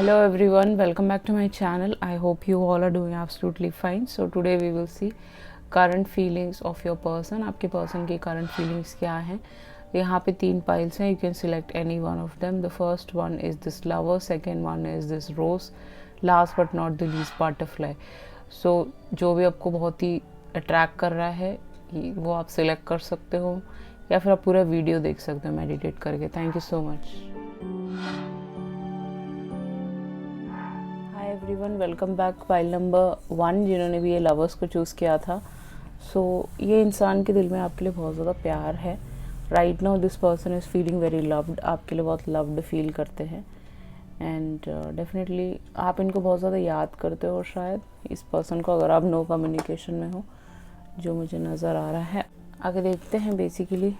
Hello everyone, welcome back to my channel. I hope you all are doing absolutely fine. So today we will see current feelings of your person. आपके person की current feelings क्या हैं? यहाँ पे 3 piles हैं. You can select any one of them. The first one is this lover, second one is this rose, last but not the least butterfly. So जो भी आपको बहुत ही attract कर रहा है वो आप select कर सकते हो या फिर आप पूरा वीडियो देख सकते हो मेडिटेट करके. Thank you so much. Hi everyone, welcome back. Pile number 1 जिन्होंने भी ये लवर्स को चूज़ किया था. सो ये इंसान के दिल में आपके लिए बहुत ज़्यादा प्यार है. Right now this person is feeling very loved. आपके लिए बहुत लव्ड फील करते हैं एंड डेफिनेटली आप इनको बहुत ज़्यादा याद करते हो शायद इस पर्सन को, अगर आप नो कम्युनिकेशन में हो, जो मुझे नज़र आ रहा है. आगे देखते हैं बेसिकली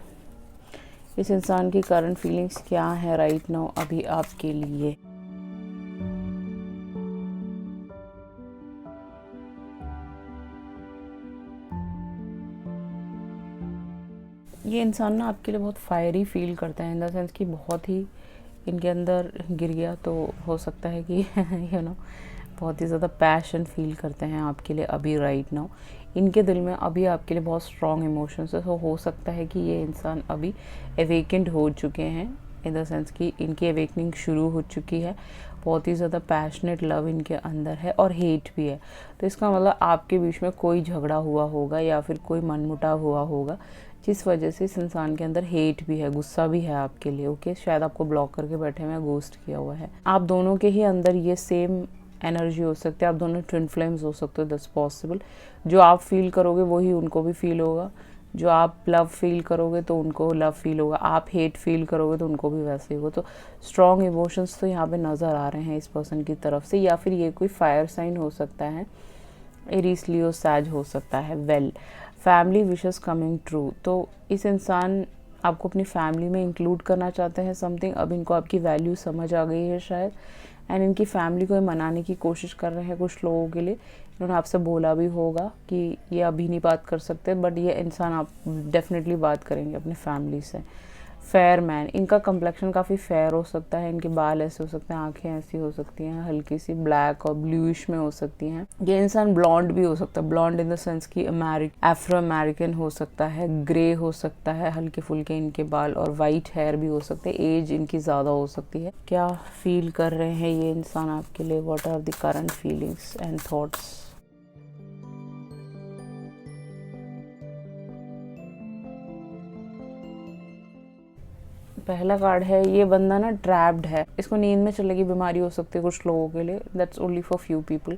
इस इंसान की करंट फीलिंग्स क्या है राइट नाउ अभी आपके लिए. ये इंसान ना आपके लिए बहुत फायरी फील करता है इन द सेंस कि बहुत ही इनके अंदर गिर गया तो हो सकता है कि बहुत ही ज़्यादा पैशन फील करते हैं आपके लिए अभी राइट नाउ. इनके दिल में अभी आपके लिए बहुत स्ट्रॉन्ग इमोशंस है. तो हो सकता है कि ये इंसान अभी अवेकेंड हो चुके हैं इन द सेंस कि इनकी अवेकनिंग शुरू हो चुकी है. बहुत ही ज़्यादा पैशनेट लव इनके अंदर है और हेट भी है. तो इसका मतलब आपके बीच में कोई झगड़ा हुआ होगा या फिर कोई मनमुटाव हुआ होगा जिस वजह से इस इंसान के अंदर हेट भी है, गुस्सा भी है आपके लिए. ओके, शायद आपको ब्लॉक करके बैठे हुए हैं, गोस्ट किया हुआ है. आप दोनों के ही अंदर ये सेम एनर्जी हो सकती है. आप दोनों ट्विन फ्लेम्स हो सकते हो. That's possible. जो आप फील करोगे वही उनको भी फील होगा. जो आप लव फील करोगे तो उनको लव फील होगा. आप हेट फील करोगे तो उनको भी वैसे ही होगा. तो स्ट्रॉन्ग इमोशंस तो यहाँ पे नज़र आ रहे हैं इस पर्सन की तरफ से. या फिर ये कोई फायर साइन हो सकता है, एरीज लियो सैज हो सकता है. Well, family wishes coming true. तो इस इंसान आपको अपनी फैमिली में इंक्लूड करना चाहते हैं समथिंग. अब इनको आपकी वैल्यू समझ आ गई है शायद एंड इनकी फैमिली को मनाने की कोशिश कर रहे हैं कुछ लोगों के लिए. इन्होंने आपसे बोला भी होगा कि ये अभी नहीं बात कर सकते, बट ये इंसान आप डेफिनेटली बात करेंगे अपने फैमिली से. फेयर मैन, इनका कम्प्लेक्शन काफ़ी फेयर हो सकता है. इनके बाल ऐसे हो सकते हैं, आंखें ऐसी हो सकती हैं, हल्की सी ब्लैक और ब्लूइश में हो सकती हैं. ये इंसान ब्लॉन्ड भी हो सकता है. ब्लॉन्ड इन द सेंस कि अफ्रो अमेरिकन हो सकता है, ग्रे हो सकता है, हल्के फुल्के इनके बाल, और वाइट हेयर भी हो सकते हैं. एज इनकी ज़्यादा हो सकती है. क्या फील कर रहे हैं ये इंसान आपके लिए? What are the current feelings and thoughts? पहला कार्ड है, ये बंदा ना ट्रैप्ड है. इसको नींद में चलने की बीमारी हो सकती है कुछ लोगों के लिए. That's only for few people.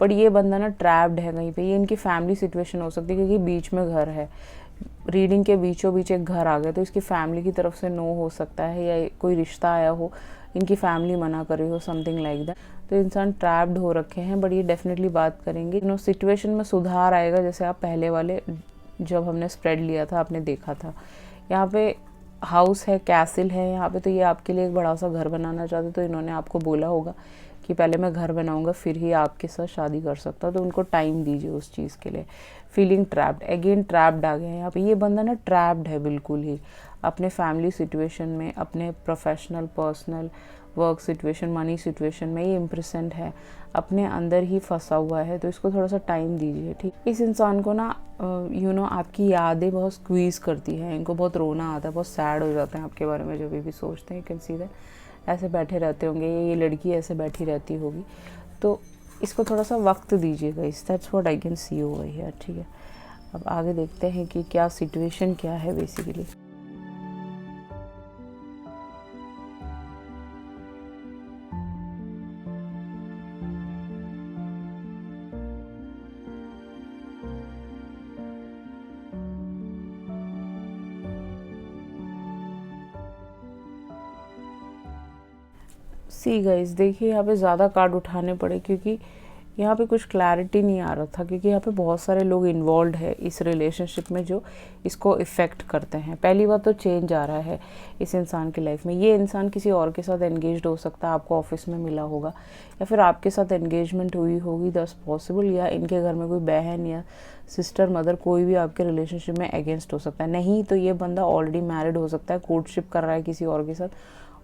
But ये बंदा ना ट्रैप्ड है कहीं पे. ये इनकी फैमिली सिचुएशन हो सकती है क्योंकि बीच में घर है. रीडिंग के बीचों बीच एक घर आ गया तो इसकी फैमिली की तरफ से नो हो सकता है या कोई रिश्ता आया हो, इनकी फैमिली मना कर रही हो, समथिंग लाइक दैट. तो इंसान ट्रैप्ड हो रखे हैं. बट ये डेफिनेटली बात करेंगे. सिचुएशन में सुधार आएगा. जैसे आप पहले वाले जब हमने स्प्रेड लिया था आपने देखा था, यहाँ पे हाउस है, कैसल है यहाँ पे. तो ये आपके लिए एक बड़ा सा घर बनाना चाहते. तो इन्होंने आपको बोला होगा कि पहले मैं घर बनाऊंगा फिर ही आपके साथ शादी कर सकता. तो उनको टाइम दीजिए उस चीज़ के लिए. फीलिंग ट्रैप्ड, अगेन ट्रैप्ड आ गया है यहाँ पे. ये बंदा ना ट्रैप्ड है बिल्कुल ही अपने फैमिली सिचुएशन में, अपने professional personal work situation, money situation में. ये इम्प्रेसेंट है, अपने अंदर ही फंसा हुआ है. तो इसको थोड़ा सा टाइम दीजिए. ठीक, इस इंसान को ना आपकी यादें बहुत स्क्वीज़ करती हैं. इनको बहुत रोना आता है, बहुत सैड हो जाते हैं आपके बारे में जब भी सोचते हैं. कैन सी दैट, ऐसे बैठे रहते होंगे, ये लड़की ऐसे बैठी रहती होगी. तो इसको थोड़ा सा वक्त दीजिएगा. That's what I can see over here. ठीक है, अब आगे देखते हैं कि क्या सिचुएशन क्या है बेसिकली. सी गाइस, देखिए यहाँ पे ज़्यादा कार्ड उठाने पड़े क्योंकि यहाँ पे कुछ क्लैरिटी नहीं आ रहा था. क्योंकि यहाँ पे बहुत सारे लोग इन्वॉल्व है इस रिलेशनशिप में जो इसको इफ़ेक्ट करते हैं. पहली बात तो चेंज आ रहा है इस इंसान की लाइफ में. ये इंसान किसी और के साथ एंगेज्ड हो सकता है, आपको ऑफिस में मिला होगा या फिर आपके साथ एंगेजमेंट हुई होगी. That's possible. या इनके घर में कोई बहन या सिस्टर, मदर, कोई भी आपके रिलेशनशिप में अगेंस्ट हो सकता है. नहीं तो ये बंदा ऑलरेडी मैरिड हो सकता है, कोर्टशिप कर रहा है किसी और के साथ,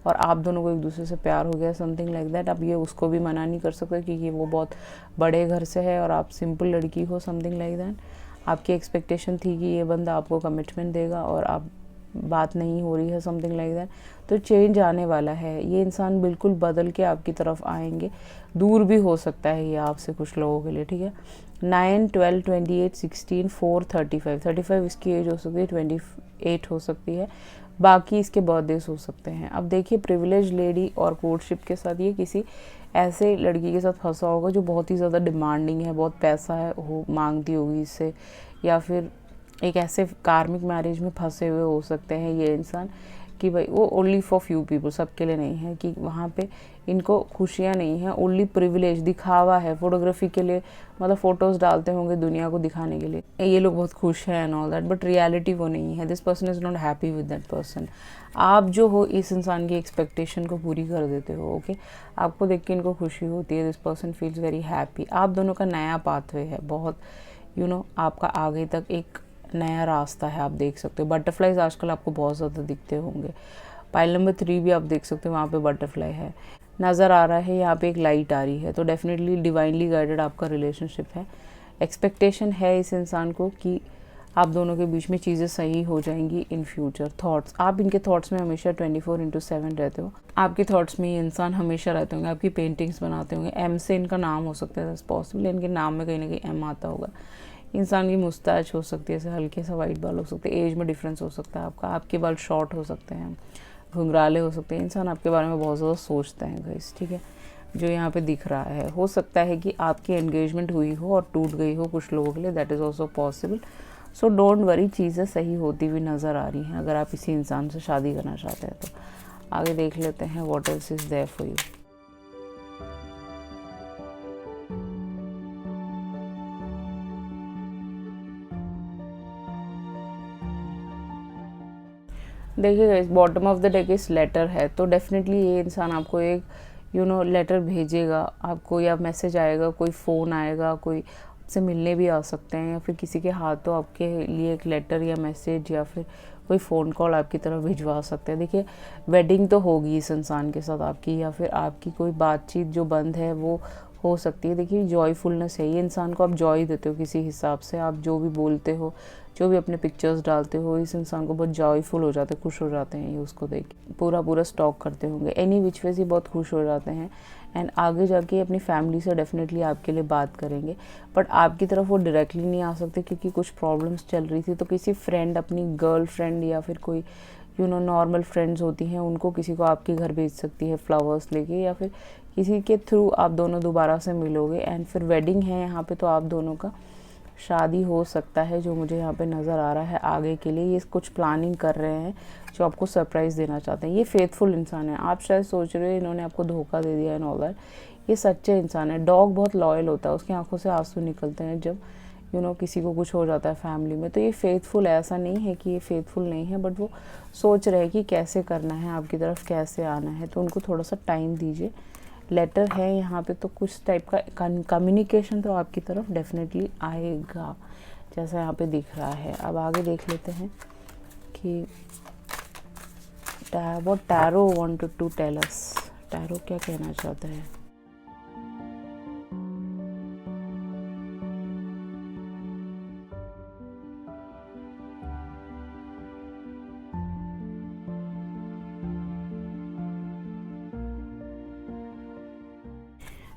और आप दोनों को एक दूसरे से प्यार हो गया, समथिंग लाइक दैट। अब ये उसको भी मना नहीं कर सकते क्योंकि वो बहुत बड़े घर से है और आप सिंपल लड़की हो, समथिंग लाइक दैट। आपकी एक्सपेक्टेशन थी कि ये बंदा आपको कमिटमेंट देगा और आप बात नहीं हो रही है, समथिंग लाइक दैट। तो चेंज आने वाला है, ये इंसान बिल्कुल बदल के आपकी तरफ आएंगे। दूर भी हो सकता है ये आपसे कुछ लोगों के लिए, ठीक है। 9, 12, 28, 16, 4, 35 इसकी एज हो सकती है, 28 हो सकती है, बाकी इसके बर्थडेज हो सकते हैं। अब देखिए, प्रिविलेज लेडी और कोर्टशिप के साथ ये किसी ऐसे लड़की के साथ फंसा होगा जो बहुत ही ज़्यादा डिमांडिंग है, बहुत पैसा है हो मांगती होगी इससे, या फिर एक ऐसे कार्मिक मैरिज में फंसे हुए हो सकते हैं ये इंसान कि भाई वो ओनली फॉर फ्यू पीपल, सबके लिए नहीं है, कि वहाँ पे इनको खुशियाँ नहीं हैं, ओनली प्रिविलेज, दिखावा है, फोटोग्राफी के लिए, मतलब फ़ोटोज़ डालते होंगे दुनिया को दिखाने के लिए, ये लोग बहुत खुश हैं and all that, but reality वो नहीं है। This person is not happy with that person. आप जो हो इस इंसान की एक्सपेक्टेशन को पूरी कर देते हो, ओके। आपको देख के इनको खुशी होती है, this person feels very happy. आप दोनों का नया पाथवे है, बहुत आपका आगे तक एक नया रास्ता है, आप देख सकते हो। बटरफ्लाइज आजकल आपको बहुत ज़्यादा दिखते होंगे। पाइल नंबर 3 भी आप देख सकते हो, वहाँ पे बटरफ्लाई है, नज़र आ रहा है, यहाँ पे एक लाइट आ रही है। तो डेफिनेटली डिवाइनली गाइडेड आपका रिलेशनशिप है। एक्सपेक्टेशन है इस इंसान को कि आप दोनों के बीच में चीज़ें सही हो जाएंगी इन फ्यूचर। थॉट्स, आप इनके थॉट्स में हमेशा 24/7 रहते हो। आपके थॉट्स में ये इंसान हमेशा रहते होंगे, आपकी पेंटिंग्स बनाते होंगे। एम से इनका नाम हो सकता है, पॉसिबल इनके नाम में कहीं ना कहीं एम आता होगा। इंसान की मुस्ताच हो सकती है, ऐसे हल्के सा वाइट बाल हो सकते हैं, एज में डिफरेंस हो सकता है आपका, आपके बाल शॉर्ट हो सकते हैं, घुंघराले हो सकते हैं। इंसान आपके बारे में बहुत ज़्यादा सोचते हैं गाइस, ठीक है, जो यहाँ पे दिख रहा है। हो सकता है कि आपकी एंगेजमेंट हुई हो और टूट गई हो कुछ लोगों के लिए, that is also possible. So don't worry, चीज़ें सही होती हुई नज़र आ रही हैं अगर आप इसी इंसान से शादी करना चाहते हैं तो। आगे देख लेते हैं what else is there for you. देखिएगा, इस बॉटम ऑफ द डेक इस लेटर है, तो डेफिनेटली ये इंसान आपको एक लेटर भेजेगा आपको, या मैसेज आएगा, कोई फ़ोन आएगा, कोई आपसे मिलने भी आ सकते हैं, या फिर किसी के हाथों आपके लिए एक लेटर या मैसेज या फिर कोई फ़ोन कॉल आपकी तरफ भिजवा सकते हैं। देखिए, वेडिंग तो होगी इस इंसान के साथ आपकी, या फिर आपकी कोई बातचीत जो बंद है वो हो सकती है। देखिए, जॉयफुलनेस है, ये इंसान को आप जॉय देते हो किसी हिसाब से, आप जो भी बोलते हो, जो भी अपने पिक्चर्स डालते हो, इस इंसान को बहुत जॉयफुल हो जाते हैं, खुश हो जाते हैं ये उसको देख के। पूरा स्टॉक करते होंगे, एनी विच वे से बहुत खुश हो जाते हैं। एंड आगे जाके अपनी फैमिली से डेफिनेटली आपके लिए बात करेंगे, बट आपकी तरफ वो डायरेक्टली नहीं आ सकते क्योंकि कुछ प्रॉब्लम्स चल रही थी। तो किसी फ्रेंड, अपनी गर्ल फ्रेंड या फिर कोई नॉर्मल फ्रेंड्स होती हैं, उनको किसी को आपके घर भेज सकती है फ्लावर्स लेके, या फिर किसी के थ्रू आप दोनों दोबारा से मिलोगे। एंड फिर वेडिंग है यहाँ पे, तो आप दोनों का शादी हो सकता है, जो मुझे यहाँ पे नज़र आ रहा है आगे के लिए। ये कुछ प्लानिंग कर रहे हैं जो आपको सरप्राइज़ देना चाहते हैं। ये फेथफुल इंसान है, आप शायद सोच रहे हो इन्होंने आपको धोखा दे दिया एंड ऑल दैट। ये सच्चे इंसान है। डॉग बहुत लॉयल होता है, उसकी आंखों से आंसू निकलते हैं जब किसी को कुछ हो जाता है फैमिली में। तो ये फेथफुल है, ऐसा नहीं है कि ये फेथफुल नहीं है, बट वो सोच रहे हैं कि कैसे करना है, आपकी तरफ कैसे आना है, तो उनको थोड़ा सा टाइम दीजिए। लेटर है यहाँ पे, तो कुछ टाइप का कम्युनिकेशन तो आपकी तरफ डेफिनेटली आएगा, जैसा यहाँ पे दिख रहा है। अब आगे देख लेते हैं कि what tarot wanted to tell us, tarot क्या कहना चाहता है।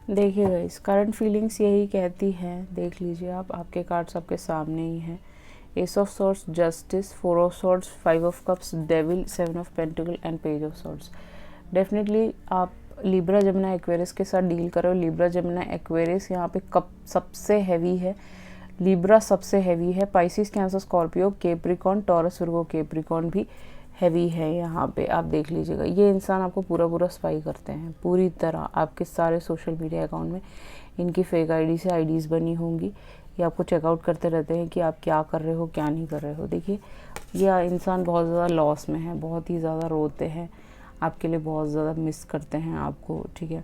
देखिए गाइस, करंट फीलिंग्स यही कहती हैं, देख लीजिए आप, आपके कार्ड्स आपके सामने ही हैं। S of swords, justice, 4 of swords, 5 of cups, devil, 7 of pentacle and page of swords. Definitely आप लिब्रा जमुना एक्वेरियस के साथ डील कर रहे हो। लिब्रा जमुना एक्वेरियस यहाँ पे कप सबसे हैवी है, लिब्रा सबसे हैवी है, Pisces, Cancer, Scorpio, Capricorn, taurus, Virgo, Capricorn भी हैवी है यहाँ पे। आप देख लीजिएगा, ये इंसान आपको पूरा स्पाई करते हैं पूरी तरह। आपके सारे सोशल मीडिया अकाउंट में इनकी फेक आईडी से आईडीज़ बनी होंगी, ये आपको चेकआउट करते रहते हैं कि आप क्या कर रहे हो, क्या नहीं कर रहे हो। देखिए, ये इंसान बहुत ज़्यादा लॉस में है, बहुत ही ज़्यादा रोते हैं आपके लिए, बहुत ज़्यादा मिस करते हैं आपको, ठीक है।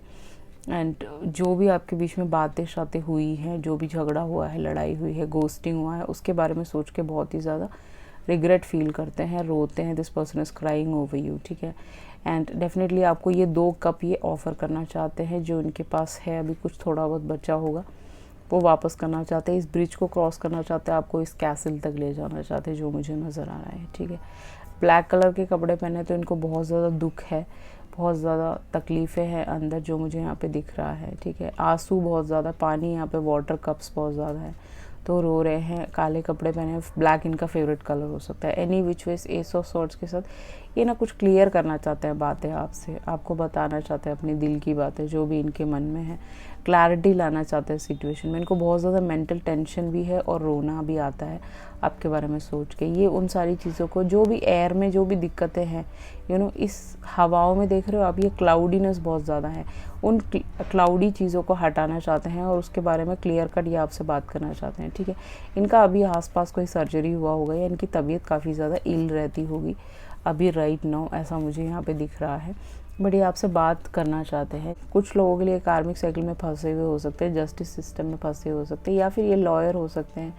एंड जो भी आपके बीच में बातें शातें हुई हैं, जो भी झगड़ा हुआ है, लड़ाई हुई है, गोस्टिंग हुआ है, उसके बारे में सोच के बहुत ही ज़्यादा रिग्रेट फील करते हैं, रोते हैं, this person is crying over you, ठीक है। एंड डेफिनेटली आपको ये 2 कप ये ऑफ़र करना चाहते हैं, जो इनके पास है अभी कुछ थोड़ा बहुत बचा होगा वो वापस करना चाहते हैं, इस ब्रिज को क्रॉस करना चाहते हैं, आपको इस कैसल तक ले जाना चाहते हैं, जो मुझे नज़र आ रहा है, ठीक है। ब्लैक कलर के कपड़े पहने तो इनको बहुत ज़्यादा दुख है, बहुत ज़्यादा तकलीफ़ें हैं अंदर, जो मुझे यहाँ पे दिख रहा है, ठीक है। आंसू बहुत ज़्यादा, पानी यहाँ पे वाटर कप्स बहुत ज़्यादा है, तो रो रहे हैं। काले कपड़े पहने, ब्लैक इनका फेवरेट कलर हो सकता है। Any which veg S of swords के साथ ये ना कुछ क्लियर करना चाहते हैं बातें आपसे, आपको बताना चाहते हैं अपने दिल की बातें जो भी इनके मन में है, क्लैरिटी लाना चाहते हैं सिचुएशन में। इनको बहुत ज़्यादा मेंटल टेंशन भी है और रोना भी आता है आपके बारे में सोच के। ये उन सारी चीज़ों को, जो भी एयर में जो भी दिक्कतें हैं, इस हवाओं में देख रहे हो आप, ये क्लाउडीनेस बहुत ज़्यादा है, उन क्लाउडी चीज़ों को हटाना चाहते हैं और उसके बारे में क्लियर कट ये आपसे बात करना चाहते हैं, ठीक है। इनका अभी आसपास कोई सर्जरी हुआ होगा या इनकी तबीयत काफ़ी ज़्यादा इल रहती होगी अभी राइट नाउ, ऐसा मुझे यहाँ पे दिख रहा है। बट ये आपसे बात करना चाहते हैं। कुछ लोगों के लिए कार्मिक साइकिल में फंसे हुए हो सकते हैं, जस्टिस सिस्टम में फंसे हो सकते हैं, या फिर ये लॉयर हो सकते हैं,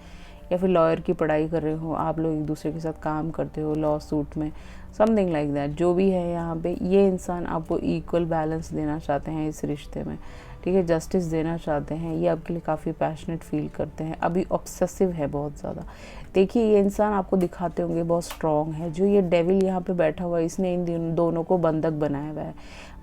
या फिर लॉयर की पढ़ाई कर रहे हो आप लोग, एक दूसरे के साथ काम करते हो लॉ सूट में, समथिंग लाइक दैट। जो भी है यहाँ पे, ये इंसान आपको इक्वल बैलेंस देना चाहते हैं इस रिश्ते में, ठीक है, जस्टिस देना चाहते हैं। ये आपके लिए काफ़ी पैशनेट फील करते हैं, अभी ऑब्सेसिव है बहुत ज़्यादा। देखिए ये इंसान आपको दिखाते होंगे बहुत स्ट्रॉन्ग है, जो ये डेविल यहाँ पे बैठा हुआ है, इसने इन दोनों को बंधक बनाया हुआ है,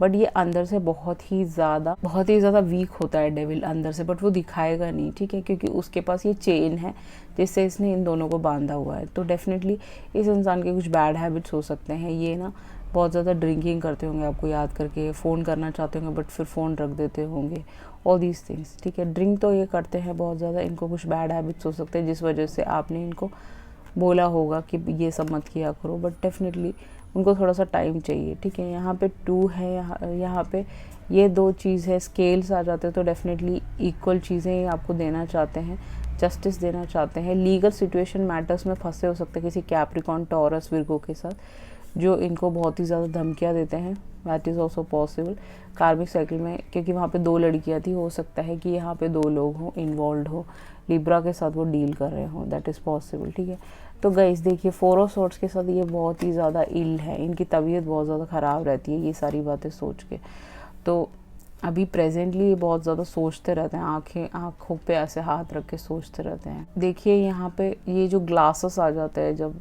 बट ये अंदर से बहुत ही ज़्यादा वीक होता है डेविल अंदर से, बट वो दिखाएगा नहीं, ठीक है, क्योंकि उसके पास ये चेन है जिससे इसने इन दोनों को बांधा हुआ है। तो डेफिनेटली इस इंसान के कुछ बैड हैबिट्स हो सकते हैं। ये ना बहुत ज़्यादा ड्रिंकिंग करते होंगे, आपको याद करके फ़ोन करना चाहते होंगे बट फिर फ़ोन रख देते होंगे, ऑल दीज थिंग्स, ठीक है। ड्रिंक तो ये करते हैं बहुत ज़्यादा, इनको कुछ बैड हैबिट्स हो सकते हैं जिस वजह से आपने इनको बोला होगा कि ये सब मत किया करो, बट डेफिनेटली उनको थोड़ा सा टाइम चाहिए, ठीक है। यहाँ पे 2 है, यहाँ पे ये 2 चीज़ है, स्केल्स आ जाते हैं तो डेफिनेटली इक्वल चीज़ें आपको देना चाहते हैं, जस्टिस देना चाहते हैं। लीगल सिचुएशन मैटर्स में फंसे हो सकते हैं किसी कैप्रिकॉन, टॉरस, विर्गो के साथ, जो इनको बहुत ही ज़्यादा धमकियाँ देते हैं, दैट इज़ ऑल्सो पॉसिबल कार्मिक साइकिल में, क्योंकि वहाँ पे 2 लड़कियाँ थी, हो सकता है कि यहाँ पे 2 लोग हों इन्वॉल्व हो, लिब्रा के साथ वो डील कर रहे हों, दैट इज़ पॉसिबल, ठीक है। तो गाइस देखिए 4 ऑफ सॉर्ड्स के साथ ये बहुत ही ज़्यादा इल है, इनकी तबीयत बहुत ज़्यादा ख़राब रहती है ये सारी बातें सोच के। तो अभी प्रेजेंटली ये बहुत ज़्यादा सोचते रहते हैं, आँखों पे ऐसे हाथ रख के सोचते रहते हैं। देखिए यहाँ पे ये जो ग्लासेस आ जाते हैं, जब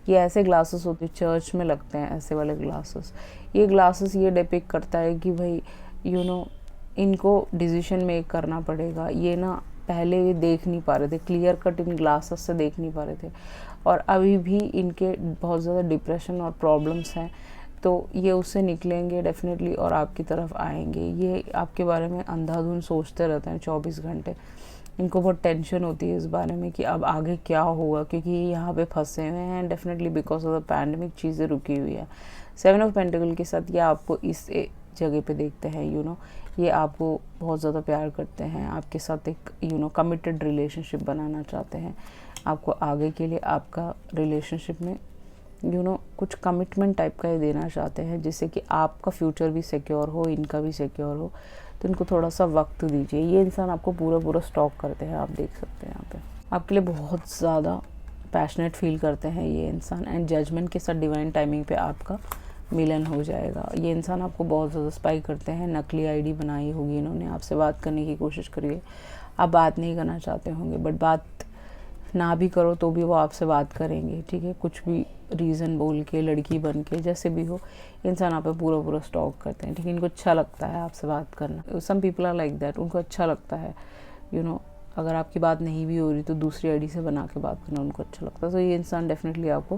ये ऐसे ग्लासेस होते हैं, चर्च में लगते हैं ऐसे वाले ग्लासेस। ये ग्लासेस ये डिपिक्ट करता है कि भाई इनको डिसीजन मेक करना पड़ेगा। ये ना पहले ये देख नहीं पा रहे थे, क्लियर कट इन ग्लासेस से देख नहीं पा रहे थे, और अभी भी इनके बहुत ज़्यादा डिप्रेशन और प्रॉब्लम्स हैं, तो ये उससे निकलेंगे डेफिनेटली और आपकी तरफ आएंगे। ये आपके बारे में अंधाधुन सोचते रहते हैं 24 घंटे, इनको बहुत टेंशन होती है इस बारे में कि अब आगे क्या होगा, क्योंकि ये यहाँ पे फंसे हुए हैं definitely because of the pandemic, चीज़ें रुकी हुई है। 7 ऑफ पेंटिकल के साथ ये आपको इस जगह पे देखते हैं, ये आपको बहुत ज़्यादा प्यार करते हैं, आपके साथ एक कमिटेड रिलेशनशिप बनाना चाहते हैं, आपको आगे के लिए आपका रिलेशनशिप में कुछ कमिटमेंट टाइप का ये देना चाहते हैं, जिससे कि आपका फ्यूचर भी सिक्योर हो, इनका भी सिक्योर हो। तो इनको थोड़ा सा वक्त दीजिए। ये इंसान आपको पूरा स्टॉक करते हैं, आप देख सकते हैं यहाँ पे आपके लिए बहुत ज़्यादा पैशनेट फील करते हैं ये इंसान, एंड जजमेंट के साथ डिवाइन टाइमिंग पे आपका मिलन हो जाएगा। ये इंसान आपको बहुत ज़्यादा स्पाई करते हैं, नकली आईडी बनाई होगी इन्होंने, आपसे बात करने की कोशिश करिए, आप बात नहीं करना चाहते होंगे, बट बात ना भी करो तो भी वो आपसे बात करेंगे, ठीक है। कुछ भी रीज़न बोल के, लड़की बन के, जैसे भी हो, इंसान आप पे पूरा स्टॉक करते हैं, ठीक है। इनको अच्छा लगता है आपसे बात करना, some people are like that, उनको अच्छा लगता है अगर आपकी बात नहीं भी हो रही तो दूसरी आईडी से बना के बात करना उनको अच्छा लगता है। तो ये इंसान डेफिनेटली आपको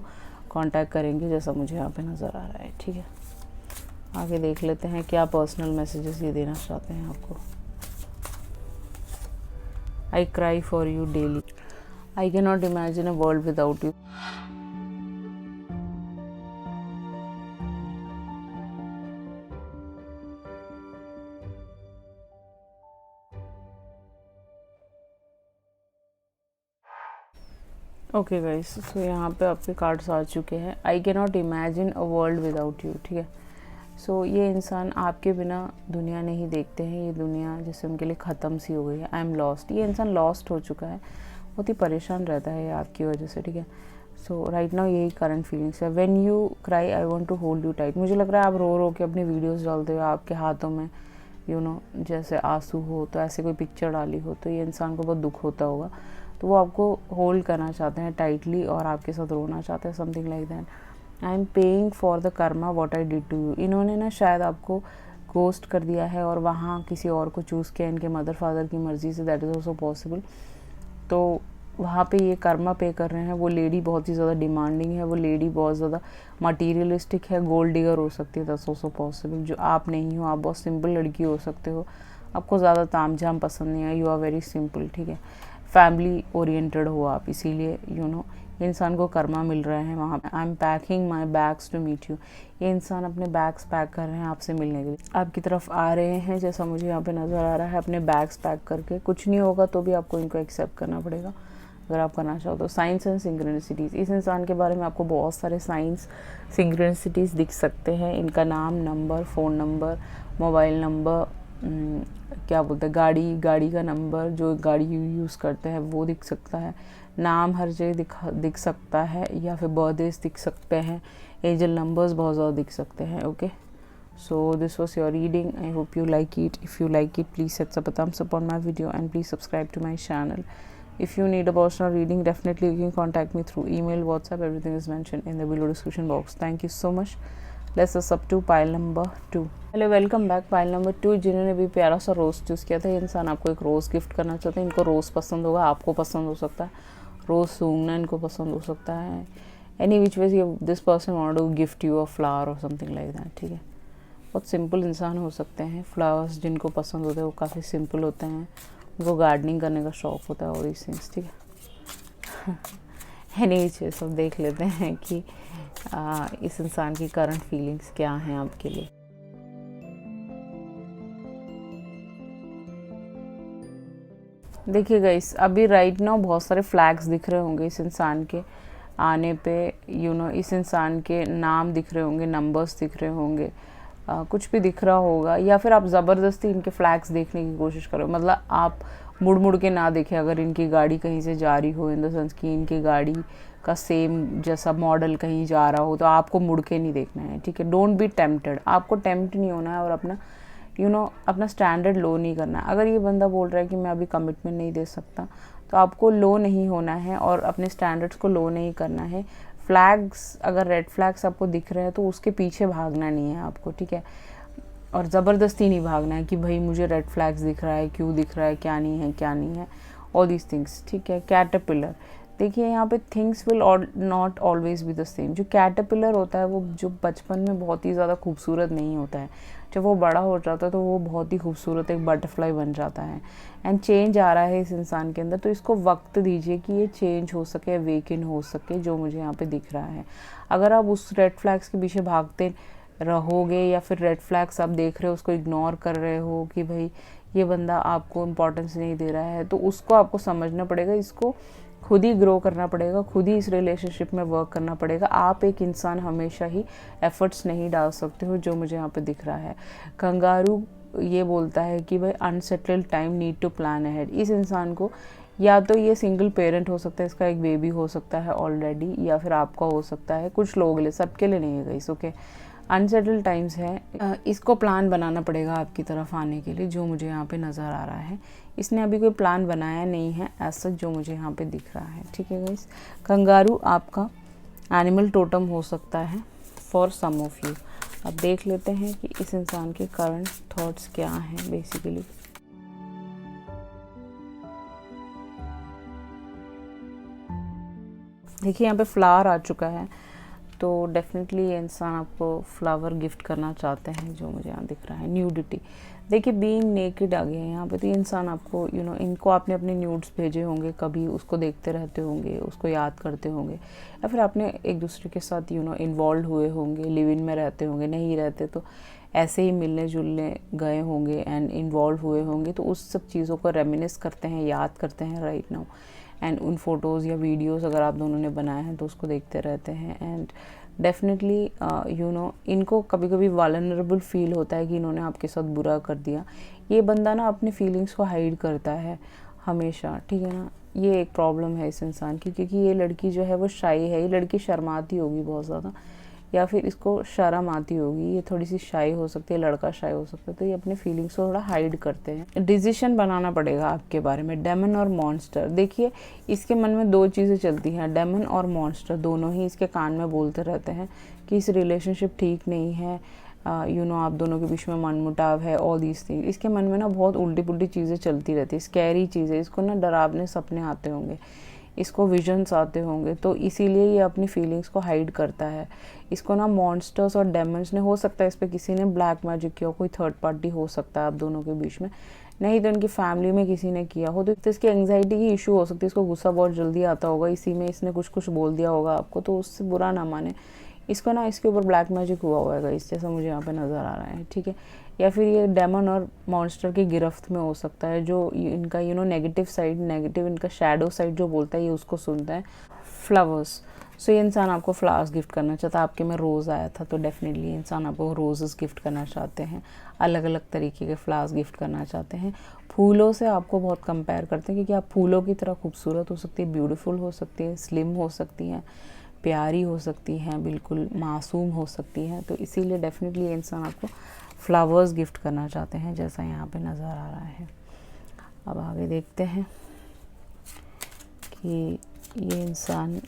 कांटेक्ट करेंगे, जैसा मुझे यहाँ पे नज़र आ रहा है, ठीक है। आगे देख लेते हैं क्या पर्सनल मैसेजेस ये देना चाहते हैं आपको। I cry for you daily, I cannot imagine a world without you. Okay guys, so यहाँ पे आपके कार्ड्स आ चुके हैं। I cannot imagine a world without you, ठीक है। सो ये इंसान आपके बिना दुनिया नहीं देखते हैं, ये दुनिया जैसे उनके लिए ख़त्म सी हो गई है। आई एम लॉस्ट, ये इंसान लॉस्ट हो चुका है, बहुत ही परेशान रहता है ये आपकी वजह से, ठीक है। सो राइट नाउ यही करंट फीलिंग्स है। When you cry I want to hold you tight. मुझे लग रहा है आप रो रो के अपनी वीडियोस डालते हो, आपके हाथों में जैसे आंसू हो, तो ऐसे कोई पिक्चर डाली हो तो ये इंसान को बहुत दुख होता होगा, तो वो आपको होल्ड करना चाहते हैं टाइटली और आपके साथ रोना चाहते हैं, something like that. I am paying for the karma what I did to you. इन्होंने ना शायद आपको गोस्ट कर दिया है और वहाँ किसी और को चूज़ किया इनके मदर फादर की मर्ज़ी से, दैट इज़ ऑल्सो पॉसिबल। तो वहाँ पे ये कर्मा पे कर रहे हैं। वो लेडी बहुत ही ज़्यादा डिमांडिंग है, वो लेडी बहुत ज़्यादा मटीरियलिस्टिक है, गोल्ड डिगर हो सकती है, दैट्स ऑल्सो पॉसिबल। जो आप नहीं हो, आप बहुत सिंपल लड़की हो सकते हो, आपको ज़्यादा ताम झाम पसंद नहीं है, यू आर वेरी सिंपल, ठीक है, फैमिली ओरिएंटेड हो आप, इसीलिए इंसान को कर्मा मिल रहा है वहाँ पे। I am packing my bags to meet you. ये इंसान अपने बैग्स पैक कर रहे हैं आपसे मिलने के लिए, आपकी तरफ आ रहे हैं, जैसा मुझे यहाँ पे नज़र आ रहा है, अपने बैग्स पैक करके। कुछ नहीं होगा तो भी आपको इनको एक्सेप्ट करना पड़ेगा अगर आप करना चाहो तो। साइंस एंड सिंक्रोनिसिटीज़, इस इंसान के बारे में आपको बहुत सारे साइंस सिंक्रोनिसिटीज़ दिख सकते हैं। इनका नाम, number, phone number, mobile number, क्या बोलते हैं, गाड़ी का नंबर, जो गाड़ी यूज़ करते हैं वो दिख सकता है, नाम हर जगह दिख सकता है, या फिर बर्थडेज दिख सकते हैं, एंजल नंबर्स बहुत ज़्यादा दिख सकते हैं। Okay, so this was your reading. I hope you like it. If you like it, please set up a thumbs up on my video and please subscribe to my channel. If you need a personal reading, definitely you can contact me through email, WhatsApp, everything is mentioned in the below description box. Thank you so much. Let's us up to pile number 2. Hello, welcome back. Pile number 2, जिन्होंने भी प्यारा सा रोज़ choose किया था, ये इंसान आपको एक रोज़ गिफ्ट करना चाहते हैं। इनको रोज़ पसंद होगा, आपको पसंद हो सकता है, रोज़ सूंघना इनको पसंद हो सकता है। Any which ways this person want to gift you a flower और समथिंग लाइक दैट, ठीक है। बहुत सिंपल इंसान हो सकते हैं। फ्लावर्स जिनको पसंद होते हैं वो काफ़ी सिंपल होते हैं, उनको गार्डनिंग करने का शौक़ होता है और these things, ठीक है। एनी चीज़ सब देख लेते हैं कि इस इंसान की करंट फीलिंग्स क्या हैं आपके लिए। देखिए गाइस, अभी राइट नाउ बहुत सारे फ्लैग्स दिख रहे होंगे इस इंसान के आने पे, इस इंसान के नाम दिख रहे होंगे, नंबर्स दिख रहे होंगे, कुछ भी दिख रहा होगा, या फिर आप ज़बरदस्ती इनके फ्लैग्स देखने की कोशिश करो। मतलब आप मुड़ मुड़ के ना देखें अगर इनकी गाड़ी कहीं से जा रही हो, इन द सेंस कि इनकी गाड़ी का सेम जैसा मॉडल कहीं जा रहा हो, तो आपको मुड़ के नहीं देखना है, ठीक है। डोंट बी टेम्प्टेड, आपको टेम्प्ट नहीं होना है और अपना अपना स्टैंडर्ड लो नहीं करना है। अगर ये बंदा बोल रहा है कि मैं अभी कमिटमेंट नहीं दे सकता, तो आपको लो नहीं होना है और अपने स्टैंडर्ड्स को लो नहीं करना है। फ्लैग्स, अगर रेड फ्लैग्स आपको दिख रहे हैं तो उसके पीछे भागना नहीं है आपको, ठीक है। और ज़बरदस्ती नहीं भागना है कि भाई मुझे रेड फ्लैग्स दिख रहा है, क्यों दिख रहा है, क्या नहीं है, ऑल दीज थिंग्स, ठीक है। कैटरपिलर, देखिए यहाँ पे things will not always be the same. जो कैटरपिलर होता है वो जो बचपन में बहुत ही ज़्यादा खूबसूरत नहीं होता है, जब वो बड़ा हो जाता है तो वो बहुत ही खूबसूरत एक बटरफ्लाई बन जाता है। एंड चेंज आ रहा है इस इंसान के अंदर, तो इसको वक्त दीजिए कि ये चेंज हो सके, वेकन हो सके, जो मुझे यहाँ पे दिख रहा है। अगर आप उस रेड फ्लैग्स के पीछे भागते रहोगे या फिर रेड फ्लैग्स आप देख रहे हो, उसको इग्नोर कर रहे हो कि भाई ये बंदा आपको इम्पोर्टेंस नहीं दे रहा है, तो उसको आपको समझना पड़ेगा, इसको खुद ही ग्रो करना पड़ेगा, खुद ही इस रिलेशनशिप में वर्क करना पड़ेगा। आप एक इंसान हमेशा ही एफर्ट्स नहीं डाल सकते हो, जो मुझे यहाँ पे दिख रहा है। कंगारू ये बोलता है कि भाई unsettled time, need to plan ahead. इस इंसान को या तो ये सिंगल पेरेंट हो सकता है, इसका एक बेबी हो सकता है ऑलरेडी, या फिर आपका हो सकता है, कुछ लोग लिए, सबके लिए नहीं है गाइस, ओके। अनसेटल्ड टाइम्स है, इसको प्लान बनाना पड़ेगा आपकी तरफ आने के लिए, जो मुझे यहाँ पे नज़र आ रहा है। इसने अभी कोई प्लान बनाया नहीं है ऐसा, जो मुझे यहाँ पे दिख रहा है, ठीक है गाइस। कंगारू आपका एनिमल टोटम हो सकता है फॉर सम ऑफ यू। अब देख लेते हैं कि इस इंसान के करंट थॉट्स क्या हैं बेसिकली। देखिए यहाँ पे फ्लावर आ चुका है, तो डेफिनेटली ये इंसान आपको फ्लावर गिफ्ट करना चाहते हैं, जो मुझे यहाँ दिख रहा है। न्यूडिटी, देखिए बीइंग नेकेड आ गया है यहाँ पे, तो ये इंसान आपको इनको आपने अपने न्यूड्स भेजे होंगे, कभी उसको देखते रहते होंगे, उसको याद करते होंगे, या फिर आपने एक दूसरे के साथ इन्वॉल्व हुए होंगे, लिव इन में रहते होंगे, नहीं रहते तो ऐसे ही मिलने जुलने गए होंगे एंड इन्वॉल्व हुए होंगे, तो उस सब चीज़ों को रेमिनिस करते हैं, याद करते हैं राइट नाउ। एंड उन फ़ोटोज़ या वीडियोज़ अगर आप दोनों ने बनाए हैं तो उसको देखते रहते हैं। एंड डेफिनेटली इनको कभी कभी वालनरेबल फील होता है कि इन्होंने आपके साथ बुरा कर दिया। ये बंदा ना अपनी फीलिंग्स को हाइड करता है हमेशा, ठीक है ना। ये एक प्रॉब्लम है इस इंसान की, क्योंकि ये लड़की जो है वो शाई है, ये लड़की शर्माती होगी बहुत ज़्यादा, या फिर इसको शर्म आती होगी, ये थोड़ी सी शाई हो सकती है, लड़का शाई हो सकता है, तो ये अपने फीलिंग्स को थोड़ा हाइड करते हैं। डिसीजन बनाना पड़ेगा आपके बारे में। डेमन और मॉन्स्टर, देखिए इसके मन में दो चीज़ें चलती हैं, डेमन और मॉन्स्टर दोनों ही इसके कान में बोलते रहते हैं कि इस रिलेशनशिप ठीक नहीं है, आप दोनों के बीच में मनमुटाव है, ऑल दीज थिंग। इसके मन में ना बहुत उल्टी पुल्टी चीज़ें चलती रहती है, स्कैरी चीज़ें, इसको ना डरावने सपने आते होंगे, इसको विजन्स आते होंगे, तो इसीलिए ये अपनी फीलिंग्स को हाइड करता है। इसको ना मॉन्स्टर्स और डेमन्स ने, हो सकता है इस पर किसी ने ब्लैक मैजिक किया, कोई थर्ड पार्टी हो सकता है आप दोनों के बीच में, नहीं तो इनकी फैमिली में किसी ने किया हो, तो इसकी एंग्जाइटी की इशू हो सकती है, इसको गुस्सा बहुत जल्दी आता होगा, इसी में इसने कुछ बोल दिया होगा आपको, तो उससे बुरा ना माने। इसको ना इसके ऊपर ब्लैक मैजिक हुआ होगा, इस जैसा मुझे यहाँ पे नज़र आ रहा है, ठीक है। या फिर ये डेमन और मॉन्स्टर की गिरफ्त में हो सकता है, जो इनका नेगेटिव साइड, नेगेटिव इनका शैडो साइड जो बोलता है, ये उसको सुनता है। फ्लावर्स, सो ये इंसान आपको फ्लावर्स गिफ्ट करना चाहता है। आपके में रोज़ आया था, तो डेफिनेटली ये इंसान आपको रोजेस गिफ्ट करना चाहते हैं, अलग अलग तरीके के फ्लावर्स गिफ्ट करना चाहते हैं। फूलों से आपको बहुत कंपेयर करते हैं, क्योंकि आप फूलों की तरह खूबसूरत हो सकती है, ब्यूटीफुल हो सकती है, स्लिम हो सकती हैं, प्यारी हो सकती हैं, बिल्कुल मासूम हो सकती हैं, तो इसीलिए डेफिनेटली ये इंसान आपको फ्लावर्स गिफ्ट करना चाहते हैं, जैसा यहाँ पे नज़र आ रहा है। अब आगे देखते हैं कि ये इंसान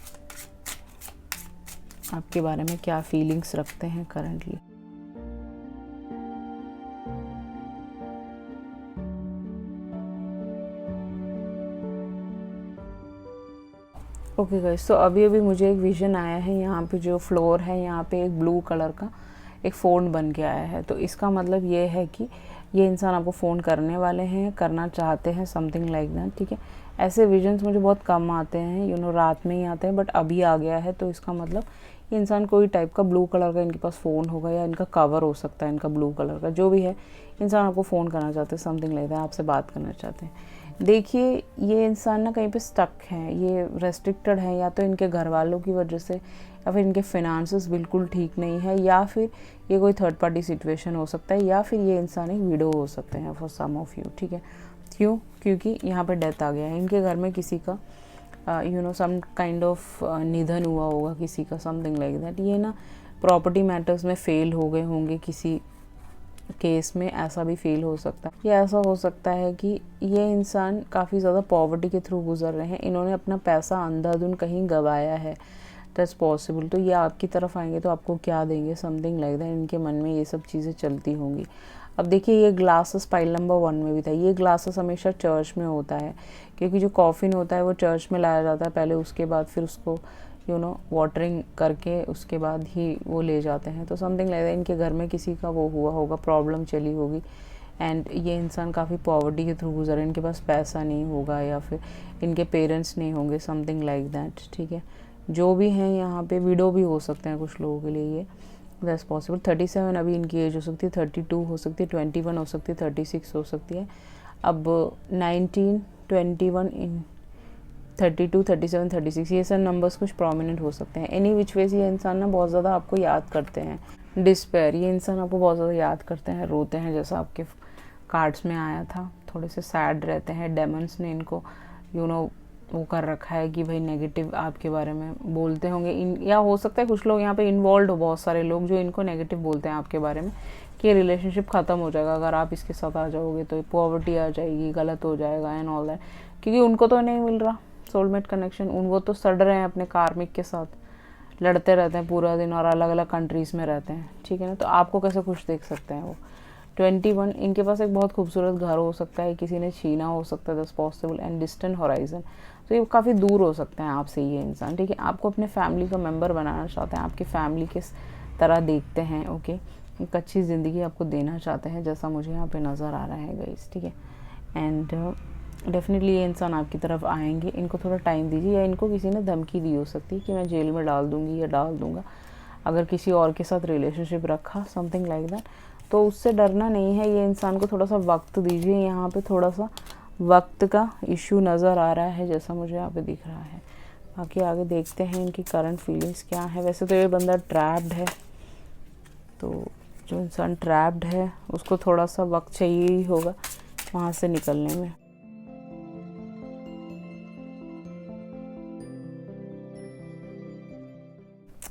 आपके बारे में क्या फीलिंग्स रखते हैं करंटली। ओके गाइस, तो अभी मुझे एक विज़न आया है, यहाँ पे जो फ्लोर है यहाँ पे एक ब्लू कलर का एक फ़ोन बन के आया है, तो इसका मतलब ये है कि ये इंसान आपको फ़ोन करने वाले हैं, करना चाहते हैं, समथिंग लाइक दैट, ठीक है। ऐसे विजन्स मुझे बहुत कम आते हैं, रात में ही आते हैं, बट अभी आ गया है, तो इसका मतलब ये इंसान कोई टाइप का ब्लू कलर का इनके पास फ़ोन होगा, या इनका कवर हो सकता है इनका ब्लू कलर का, जो भी है, इंसान आपको फ़ोन करना चाहते हैं, समथिंग लाइक दैट, आपसे बात करना चाहते हैं। देखिए ये इंसान ना कहीं पे स्टक है, ये रेस्ट्रिक्टेड है, या तो इनके घर वालों की वजह से, या फिर इनके फिनांसेस बिल्कुल ठीक नहीं है, या फिर ये कोई थर्ड पार्टी सिचुएशन हो सकता है, या फिर ये इंसान एक विडो हो सकते हैं फॉर सम ऑफ यू, ठीक है। क्यों? क्योंकि यहाँ पे डेथ आ गया है, इनके घर में किसी का सम काइंड ऑफ निधन हुआ होगा किसी का, समथिंग लाइक दैट। ये ना प्रॉपर्टी मैटर्स में फेल हो गए होंगे किसी केस में, ऐसा भी फील हो सकता है। या ऐसा हो सकता है कि ये इंसान काफ़ी ज़्यादा पॉवर्टी के थ्रू गुजर रहे हैं, इन्होंने अपना पैसा अंधाधुन कहीं गवाया है, दैट्स पॉसिबल। तो ये आपकी तरफ आएंगे तो आपको क्या देंगे, समथिंग लाइक दैट, इनके मन में ये सब चीज़ें चलती होंगी। अब देखिए ये ग्लासेस पाइल नंबर 1 में भी था, ये ग्लासेस हमेशा चर्च में होता है, क्योंकि जो कॉफ़िन होता है वो चर्च में लाया जाता है पहले, उसके बाद फिर उसको वाटरिंग करके उसके बाद ही वो ले जाते हैं। तो समथिंग लाइक दैट, इनके घर में किसी का वो हुआ होगा, प्रॉब्लम चली होगी, एंड ये इंसान काफ़ी पॉवर्टी के थ्रू गुजरे, इनके पास पैसा नहीं होगा, या फिर इनके पेरेंट्स नहीं होंगे, समथिंग लाइक दैट, ठीक है। जो भी हैं यहाँ पे विडो भी हो सकते हैं कुछ लोगों के लिए, ये दैट्स पॉसिबल। 37 अभी इनकी एज हो सकती है, 32 हो सकती है, 21 हो सकती है, 36 हो सकती है। अब 19, 21, 32, 37, 36, ये सब नंबर्स कुछ प्रोमिनेंट हो सकते हैं। एनी विच वेज ये इंसान ना बहुत ज़्यादा आपको याद करते हैं। डिस्पेयर, ये इंसान आपको बहुत ज़्यादा याद करते हैं, रोते हैं, जैसा आपके कार्ड्स में आया था, थोड़े से सैड रहते हैं। डेमन्स ने इनको वो कर रखा है कि भाई नेगेटिव आपके बारे में बोलते होंगे, या हो सकता है कुछ लोग यहाँ पे इन्वॉल्व हो, बहुत सारे लोग जो इनको नेगेटिव बोलते हैं आपके बारे में कि रिलेशनशिप ख़त्म हो जाएगा अगर आप इसके साथ आ जाओगे, तो पॉवर्टी आ जाएगी, गलत हो जाएगा एंड ऑल दैट, क्योंकि उनको तो नहीं मिल रहा सोलमेट कनेक्शन, वो तो सड़ रहे हैं अपने कार्मिक के साथ, लड़ते रहते हैं पूरा दिन और अलग अलग कंट्रीज़ में रहते हैं, ठीक है ना। तो आपको कैसे खुश देख सकते हैं वो। 21, इनके पास एक बहुत खूबसूरत घर हो सकता है, किसी ने छीना हो सकता है, that's possible. And distant horizon, तो ये काफ़ी दूर हो सकते हैं आपसे ये इंसान, ठीक है। आपको अपने फैमिली का मेंबर बनाना चाहते हैं, आपकी फैमिली के तरह देखते हैं, ओके। एक अच्छी ज़िंदगी आपको देना चाहते हैं, जैसा मुझे यहाँ पे नज़र आ रहा है गाइस, ठीक है। एंड डेफिनेटली ये इंसान आपकी तरफ आएंगे, इनको थोड़ा टाइम दीजिए, या इनको किसी ने धमकी दी हो सकती है कि मैं जेल में डाल दूँगी या डाल दूँगा अगर किसी और के साथ रिलेशनशिप रखा, समथिंग लाइक दैट। तो उससे डरना नहीं है, ये इंसान को थोड़ा सा वक्त दीजिए, यहाँ पे थोड़ा सा वक्त का इशू नज़र आ रहा है, जैसा मुझे यहाँ पे दिख रहा है। बाकी आगे देखते हैं इनकी करंट फीलिंग्स क्या है। वैसे तो ये बंदा ट्रैप्ड है, तो जो इंसान ट्रैप्ड है उसको थोड़ा सा वक्त चाहिए ही होगा वहाँ से निकलने में।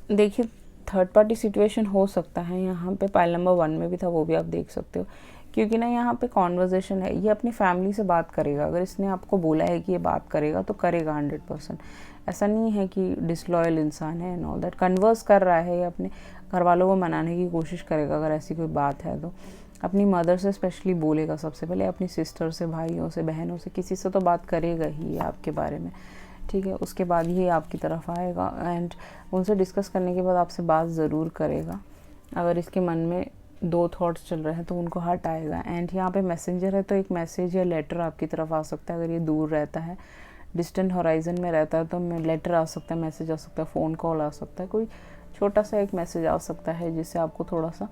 देखिए थर्ड पार्टी सिचुएशन हो सकता है यहाँ पे, पाइल नंबर 1 में भी था, वो भी आप देख सकते हो, क्योंकि ना यहाँ पे कॉन्वर्जेशन है, ये अपनी फैमिली से बात करेगा। अगर इसने आपको बोला है कि ये बात करेगा तो करेगा 100%। ऐसा नहीं है कि डिसलॉयल इंसान है एंड ऑल दैट, कन्वर्स कर रहा है, या अपने घर वालों को मनाने की कोशिश करेगा। अगर ऐसी कोई बात है तो अपनी मदर से स्पेशली बोलेगा सबसे पहले, अपनी सिस्टर से, भाइयों से, बहनों से, किसी से तो बात करेगा ही आपके बारे में, ठीक है। उसके बाद ये आपकी तरफ आएगा एंड उनसे डिस्कस करने के बाद आपसे बात ज़रूर करेगा। अगर इसके मन में 2 थॉट्स चल रहे हैं तो उनको हट आएगा। एंड यहाँ पे मैसेंजर है तो एक मैसेज या लेटर आपकी तरफ आ सकता है। अगर ये दूर रहता है, डिस्टेंट हॉराइजन में रहता है, तो लेटर आ सकता है, मैसेज आ सकता है, फ़ोन कॉल आ सकता है, कोई छोटा सा एक मैसेज आ सकता है जिससे आपको थोड़ा सा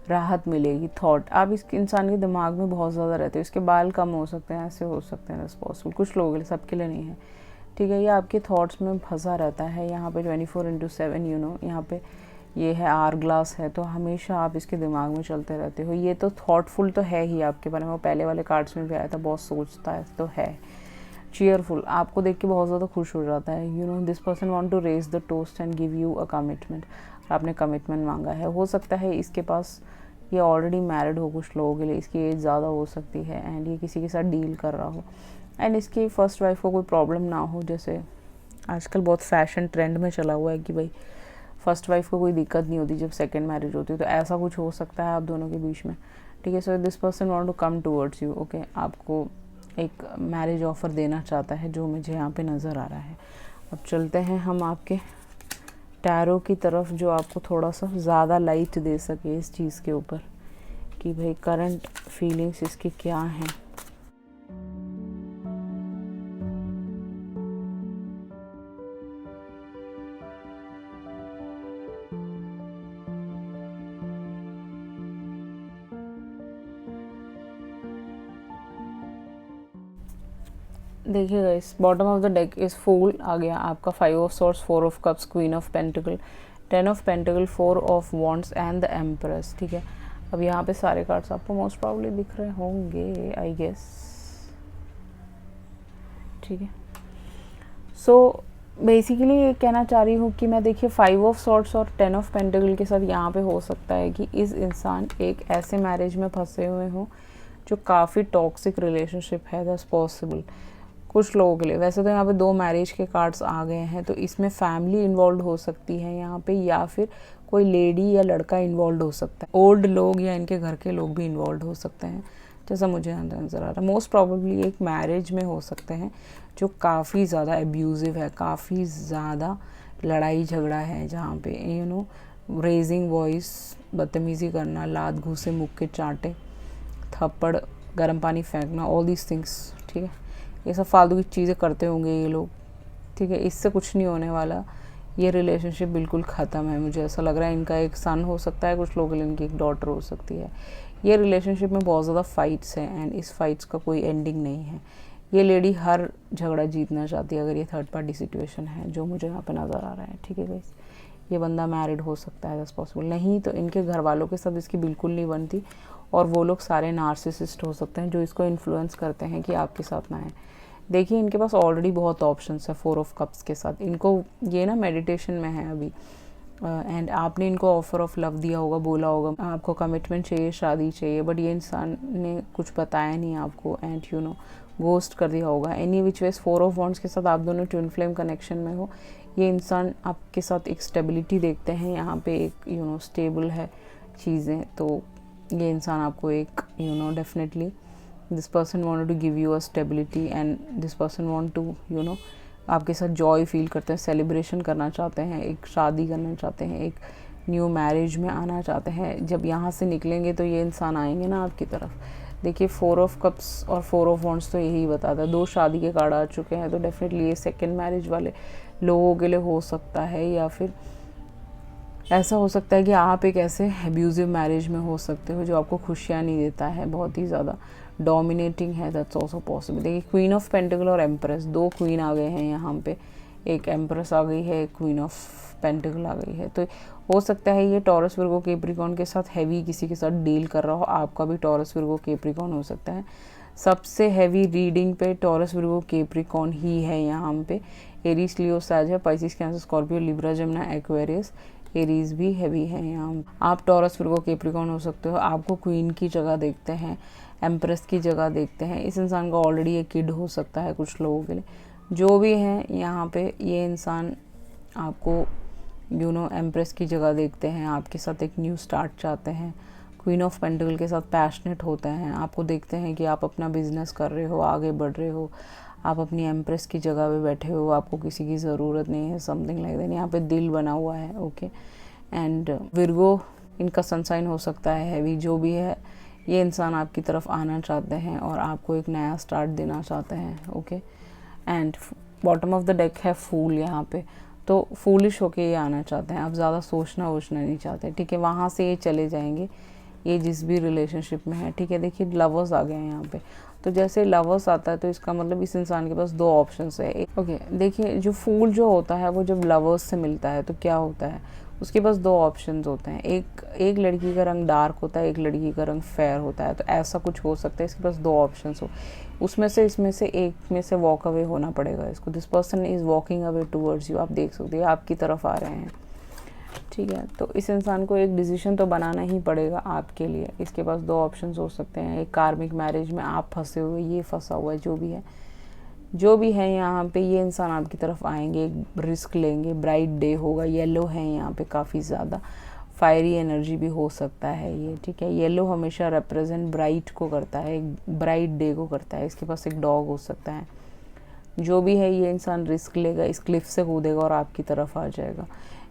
राहत मिलेगी। थॉट आप इस इंसान के दिमाग में बहुत ज़्यादा रहते हो, इसके बाल कम हो सकते हैं, ऐसे हो सकते हैं, पॉसिबल, कुछ लोगों के लिए, सबके लिए नहीं है, ठीक है। ये आपके थॉट्स में फंसा रहता है यहाँ पे 24/7, यहाँ पे ये है आर ग्लास है, तो हमेशा आप इसके दिमाग में चलते रहते हो। ये तो थॉटफुल तो है ही आपके बारे में, वो पहले वाले कार्ड्स में भी आया था, बहुत सोचता है तो है। चीयरफुल, आपको देख के बहुत ज़्यादा खुश हो जाता है। This person want to raise the toast and give you a commitment. आपने कमिटमेंट मांगा है। हो सकता है इसके पास, ये ऑलरेडी मैरिड हो कुछ लोगों के लिए, इसकी एज ज़्यादा हो सकती है एंड ये किसी के साथ डील कर रहा हो एंड इसकी फर्स्ट वाइफ को कोई प्रॉब्लम ना हो। जैसे आजकल बहुत फैशन ट्रेंड में चला हुआ है कि भाई फर्स्ट वाइफ को कोई दिक्कत नहीं होती जब सेकंड मैरिज होती है, तो ऐसा कुछ हो सकता है आप दोनों के बीच में, ठीक है। So this person want to come towards you, okay, आपको एक मैरिज ऑफ़र देना चाहता है, जो मुझे यहाँ पे नज़र आ रहा है। अब चलते हैं हम आपके टैरो की तरफ, जो आपको थोड़ा सा ज़्यादा लाइट दे सके इस चीज़ के ऊपर कि भाई करंट फीलिंग्स इसकी क्या हैं। देखिएगा इस बॉटम ऑफ द डेक इस फूल आ गया आपका, 5 of swords, 4 of cups, queen of pentacle, 10 of pentacle, 4 of wands and the empress, ठीक है। अब यहाँ पे सारे कार्ड्स आपको मोस्ट प्रॉब्ली दिख रहे होंगे आई गेस, ठीक है। सो बेसिकली ये कहना चाह रही हूँ कि मैं देखिए 5 ऑफ सॉर्ड्स और 10 ऑफ पेंटिकल के साथ यहाँ पे हो सकता है कि इस इंसान एक ऐसे मैरिज में फंसे हुए हों जो काफ़ी टॉक्सिक रिलेशनशिप है, दैट्स पॉसिबल कुछ लोगों के लिए। वैसे तो यहाँ पे 2 मैरिज के कार्ड्स आ गए हैं, तो इसमें फैमिली इन्वॉल्व हो सकती है यहाँ पे, या फिर कोई लेडी या लड़का इन्वॉल्व हो सकता है, ओल्ड लोग या इनके घर के लोग भी इन्वॉल्व हो सकते हैं, जैसा मुझे नज़र आ रहा है। मोस्ट प्रोबेबली एक मैरिज में हो सकते हैं जो काफ़ी ज़्यादा एब्यूज़िव है, काफ़ी ज़्यादा लड़ाई झगड़ा है, जहाँ पे रेजिंग वॉइस, बदतमीज़ी करना, लात घूसे, मुक्के चाटे, थप्पड़, गर्म पानी फेंकना, ऑल दीज थिंग्स, ठीक है। ये सब फालतू की चीज़ें करते होंगे ये लोग, ठीक है। इससे कुछ नहीं होने वाला, ये रिलेशनशिप बिल्कुल ख़त्म है। मुझे ऐसा लग रहा है इनका एक सन हो सकता है, कुछ लोगों के लिए इनकी एक डॉटर हो सकती है। ये रिलेशनशिप में बहुत ज़्यादा फाइट्स हैं एंड इस फाइट्स का कोई एंडिंग नहीं है। ये लेडी हर झगड़ा जीतना चाहती है अगर ये थर्ड पार्टी सिचुएशन है, जो मुझे यहाँ पे नज़र आ रहा है, ठीक है गाइस। ये बंदा मैरिड हो सकता है, दैट्स पॉसिबल। नहीं तो इनके घर वालों के साथ इसकी बिल्कुल नहीं बनती और वो लोग सारे नार्सिसिस्ट हो सकते हैं जो इसको इन्फ्लुएंस करते हैं कि आपके साथ ना आए। देखिए इनके पास ऑलरेडी बहुत ऑप्शंस है 4 ऑफ कप्स के साथ। इनको ये ना मेडिटेशन में है अभी एंड आपने इनको ऑफर ऑफ लव दिया होगा, बोला होगा आपको कमिटमेंट चाहिए, शादी चाहिए, बट ये इंसान ने कुछ बताया नहीं आपको एंड गोस्ट कर दिया होगा। Any which veg 4 of wands के साथ आप दोनों ट्विन फ्लेम कनेक्शन में हो। ये इंसान आपके साथ एक स्टेबिलिटी देखते हैं, यहाँ पे एक स्टेबल है चीज़ें, तो ये इंसान आपको एक definitely this person wanted to give you a stability and this person want to आपके साथ जॉय फील करते हैं, सेलिब्रेशन करना चाहते हैं, एक शादी करना चाहते हैं, एक न्यू मैरिज में आना चाहते हैं। जब यहाँ से निकलेंगे तो ये इंसान आएंगे ना आपकी तरफ। देखिए 4 ऑफ कप्स और 4 ऑफ वॉन्ड्स तो यही बताता है। 2 शादी के कार्ड आ चुके हैं, तो डेफिनेटली ये सेकेंड मैरिज वाले लोगों के लिए हो सकता है, या फिर ऐसा हो सकता है कि आप एक ऐसे एब्यूजिव मैरिज में हो सकते हो जो आपको खुशियाँ नहीं देता है, बहुत ही ज़्यादा डोमिनेटिंग है, दैट्स ऑल्सो पॉसिबल। देखिए क्वीन ऑफ पेंटिकल और एम्प्रेस, 2 क्वीन आ गए हैं यहाँ पे, एक एम्प्रेस आ गई है, एक क्वीन ऑफ पेंटिकल आ गई है। तो हो सकता है ये टॉरस विर्गो कैप्रिकॉर्न के साथ हैवी किसी के साथ डील कर रहा हो। आपका भी टॉरस विर्गो कैप्रिकॉर्न हो सकता है। सबसे हैवी रीडिंग पे टॉरस विर्गो कैप्रिकॉर्न ही है यहाँ पे। एरीज, लियो, सैज है, Pisces, Cancer, Scorpio, Libra, Gemini, Aquarius, Aries भी हैवी है यहाँ। आप टॉरस, विर्गो, कैप्रिकॉर्न हो सकते हो। आपको क्वीन की जगह देखते हैं, एम्प्रेस की जगह देखते हैं। इस इंसान का ऑलरेडी एक किड हो सकता है कुछ लोगों के लिए। जो भी है यहाँ पे ये इंसान आपको एम्प्रेस की जगह देखते हैं, आपके साथ एक न्यू स्टार्ट चाहते हैं। क्वीन ऑफ पेंटिकल के साथ पैशनेट होते हैं, आपको देखते हैं कि आप अपना बिजनेस कर रहे हो, आगे बढ़ रहे हो, आप अपनी एम्प्रेस की जगह पे बैठे हो, आपको किसी की ज़रूरत नहीं है, समथिंग लाइक दैट। यहाँ पे दिल बना हुआ है, ओके। एंड विर्गो इनका सनसाइन हो सकता है हैवी। जो भी है ये इंसान आपकी तरफ आना चाहते हैं और आपको एक नया स्टार्ट देना चाहते हैं, okay. And bottom of the deck है फूल यहाँ पे, तो फूलिश होके ये आना चाहते हैं। आप ज़्यादा सोचना वोचना नहीं चाहते, ठीक है। वहाँ से ये चले जाएंगे, ये जिस भी रिलेशनशिप में है, ठीक है। देखिए लवर्स आ गए हैं यहाँ पे, तो जैसे लवर्स आता है तो इसका मतलब इस इंसान के पास 2 ऑप्शंस है, ओके। देखिए जो फूल जो होता है वो जब लवर्स से मिलता है तो क्या होता है, उसके पास 2 ऑप्शंस होते हैं। एक लड़की का रंग डार्क होता है, एक लड़की का रंग फेयर होता है। तो ऐसा कुछ हो सकता है इसके पास 2 ऑप्शंस हो, उसमें से इसमें से एक में से वॉक अवे होना पड़ेगा इसको। This person is walking away towards you, आप देख सकते हैं आपकी तरफ आ रहे हैं, ठीक है। तो इस इंसान को एक डिसीजन तो बनाना ही पड़ेगा आपके लिए। इसके पास 2 ऑप्शंस हो सकते हैं। एक कार्मिक मैरिज में आप फंसे हुए, ये फंसा हुआ है, जो भी है यहाँ पे ये इंसान आपकी तरफ आएंगे, एक रिस्क लेंगे। ब्राइट डे होगा, येलो है यहाँ पे काफ़ी ज़्यादा, फायरी एनर्जी भी हो सकता है ये, ठीक है। येलो हमेशा रिप्रेजेंट ब्राइट को करता है, एक ब्राइट डे को करता है। इसके पास एक डॉग हो सकता है। जो भी है ये इंसान रिस्क लेगा, इस क्लिफ से कूदेगा और आपकी तरफ आ जाएगा।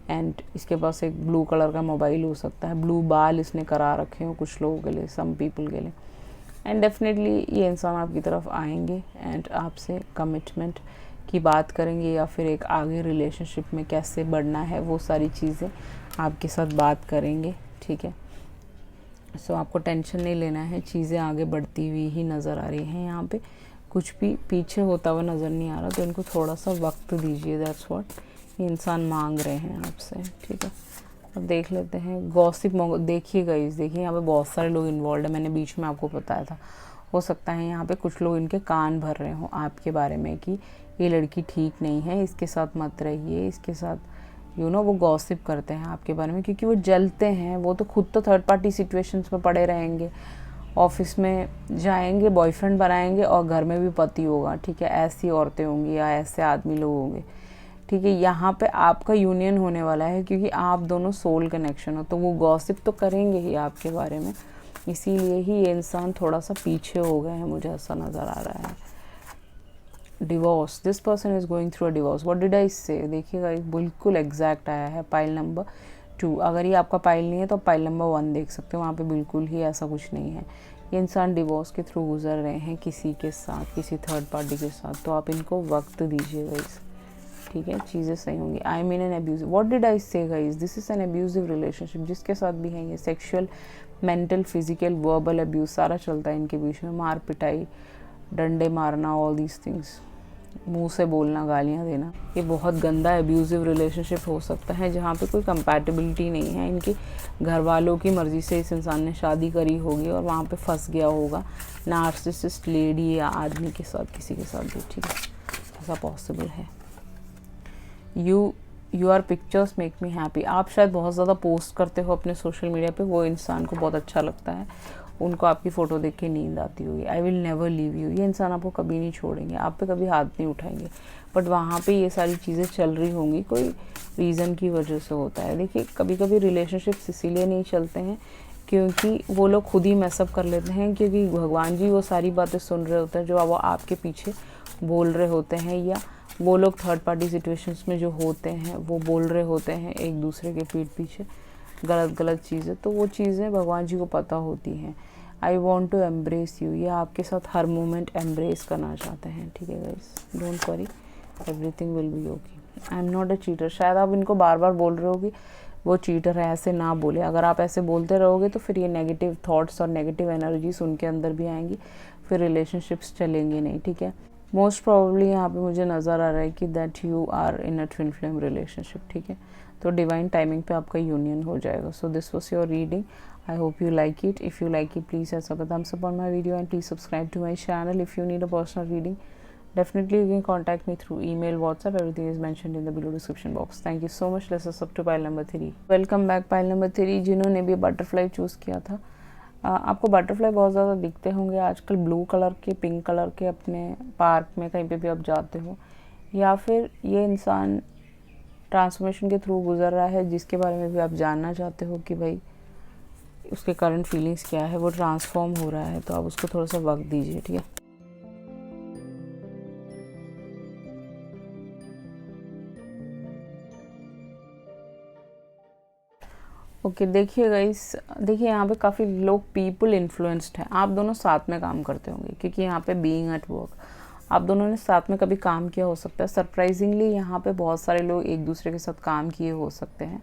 एंड इसके पास एक ब्लू कलर का मोबाइल हो सकता है, ब्लू बाल इसने करा रखे हो कुछ लोगों के लिए, सम पीपल के लिए। एंड डेफिनेटली ये इंसान आपकी तरफ आएंगे एंड आपसे कमिटमेंट की बात करेंगे या फिर एक आगे रिलेशनशिप में कैसे बढ़ना है वो सारी चीज़ें आपके साथ बात करेंगे, ठीक है। सो आपको टेंशन नहीं लेना है, चीज़ें आगे बढ़ती हुई ही नज़र आ रही हैं। यहाँ पे कुछ भी पीछे होता हुआ नज़र नहीं आ रहा, तो इनको थोड़ा सा वक्त दीजिए, दैट्स व्हाट ये इंसान मांग रहे हैं आपसे, ठीक है। अब देख लेते हैं गॉसिप। देखिएगा इस देखिए यहाँ पे बहुत सारे लोग इन्वॉल्व है, मैंने बीच में आपको बताया था। हो सकता है यहाँ पे कुछ लोग इनके कान भर रहे हों आपके बारे में कि ये लड़की ठीक नहीं है, इसके साथ मत रहिए, इसके साथ वो गॉसिप करते हैं आपके बारे में, क्योंकि वो जलते हैं। वो तो खुद तो थर्ड पार्टी सिचुएशंस में पड़े रहेंगे, ऑफिस में जाएंगे बॉयफ्रेंड बनाएंगे और घर में भी पति होगा, ठीक है। ऐसी औरतें होंगी या ऐसे आदमी लोग होंगे, ठीक है। यहाँ पे आपका यूनियन होने वाला है क्योंकि आप दोनों सोल कनेक्शन हो, तो वो गॉसिप तो करेंगे ही आपके बारे में। इसीलिए ही ये इंसान थोड़ा सा पीछे हो गए हैं, मुझे ऐसा नज़र आ रहा है। Divorce, this person is going through a divorce. What did I से, देखिएगा बिल्कुल एग्जैक्ट आया है पाइल नंबर 2। अगर ये आपका पाइल नहीं है तो पाइल नंबर 1 देख सकते हो, वहाँ पे बिल्कुल ही ऐसा कुछ नहीं है। ये इंसान डिवोर्स के थ्रू गुजर रहे हैं किसी के साथ, किसी थर्ड पार्टी के साथ, तो आप इनको वक्त दीजिए गाइस, ठीक है। चीज़ें सही होंगी। I mean an abusive, what did I say guys, this is an abusive relationship. जिसके साथ भी है ये sexual, mental, physical, verbal abuse सारा चलता है इनके बीच में। मार पिटाई, डंडे मारना, ऑल दीज थिंग्स, मुंह से बोलना, गालियाँ देना, ये बहुत गंदा अब्यूजिव रिलेशनशिप हो सकता है जहाँ पे कोई कंपैटिबिलिटी नहीं है। इनकी घर वालों की मर्ज़ी से इस इंसान ने शादी करी होगी और वहाँ पे फंस गया होगा नार्सिसिस्ट लेडी या आदमी के साथ, किसी के साथ भी, ठीक है। ऐसा पॉसिबल है। You are pictures make me happy, आप शायद बहुत ज़्यादा पोस्ट करते हो अपने सोशल मीडिया पे, वो इंसान को बहुत अच्छा लगता है, उनको आपकी फ़ोटो देख के नींद आती होगी। I will never leave you, ये इंसान आपको कभी नहीं छोड़ेंगे, आप पे कभी हाथ नहीं उठाएंगे। बट वहाँ पे ये सारी चीज़ें चल रही होंगी, कोई रीज़न की वजह से होता है। देखिए कभी कभी रिलेशनशिप्स इसीलिए नहीं चलते हैं क्योंकि वो लोग खुद ही मैसअप कर लेते हैं, क्योंकि भगवान जी वो सारी बातें सुन रहे होते हैं जो वो आपके पीछे बोल रहे होते हैं, या वो लोग थर्ड पार्टी सिचुएशंस में जो होते हैं वो बोल रहे होते हैं एक दूसरे के पीठ पीछे गलत चीज़ें, तो वो चीज़ें भगवान जी को पता होती हैं। I want to embrace you, ये आपके साथ हर मोमेंट एम्ब्रेस करना चाहते हैं, ठीक है guys. Don't worry, everything will be okay. I am not a cheater, शायद आप इनको बार बार बोल रहे हो कि वो चीटर है, ऐसे ना बोले। अगर आप ऐसे बोलते रहोगे तो फिर ये नेगेटिव थॉट्स और नेगेटिव एनर्जीज उनके अंदर भी आएंगी, फिर रिलेशनशिप्स चलेंगे नहीं, ठीक है। मोस्ट प्रॉब्ली यहाँ पे मुझे नज़र आ रहा है कि that you are in a twin flame relationship, ठीक है। तो डिवाइन टाइमिंग पे आपका यूनियन हो जाएगा। So this was your reading, I hope you like it. If you like it, please hit the thumbs up on my video and please subscribe to my channel. If you need a personal reading, Definitely you can contact me through email, WhatsApp. Everything is mentioned in the below description box. Thank you so much. Let's us up to pile number 3. Welcome back pile number 3. जिन्होंने भी butterfly choose किया था, आपको butterfly बहुत ज़्यादा दिखते होंगे आजकल ब्लू कलर के, पिंक कलर के, अपने पार्क में कहीं पे भी आप जाते हो, या फिर ये इंसान ट्रांसफॉर्मेशन के थ्रू गुजर रहा है जिसके बारे में भी आप जानना चाहते हो कि भाई उसके करंट फीलिंग्स क्या है, वो ट्रांसफॉर्म हो रहा है, तो आप उसको थोड़ा सा वक्त दीजिए, ठीक है। ओके देखिए गाइस, देखिए यहाँ पे काफ़ी लोग पीपल इन्फ्लुएंस्ड हैं। आप दोनों साथ में काम करते होंगे क्योंकि यहाँ पे बीइंग एट वर्क आप दोनों ने साथ में कभी काम किया हो सकता है। सरप्राइजिंगली यहाँ पे बहुत सारे लोग एक दूसरे के साथ काम किए हो सकते हैं,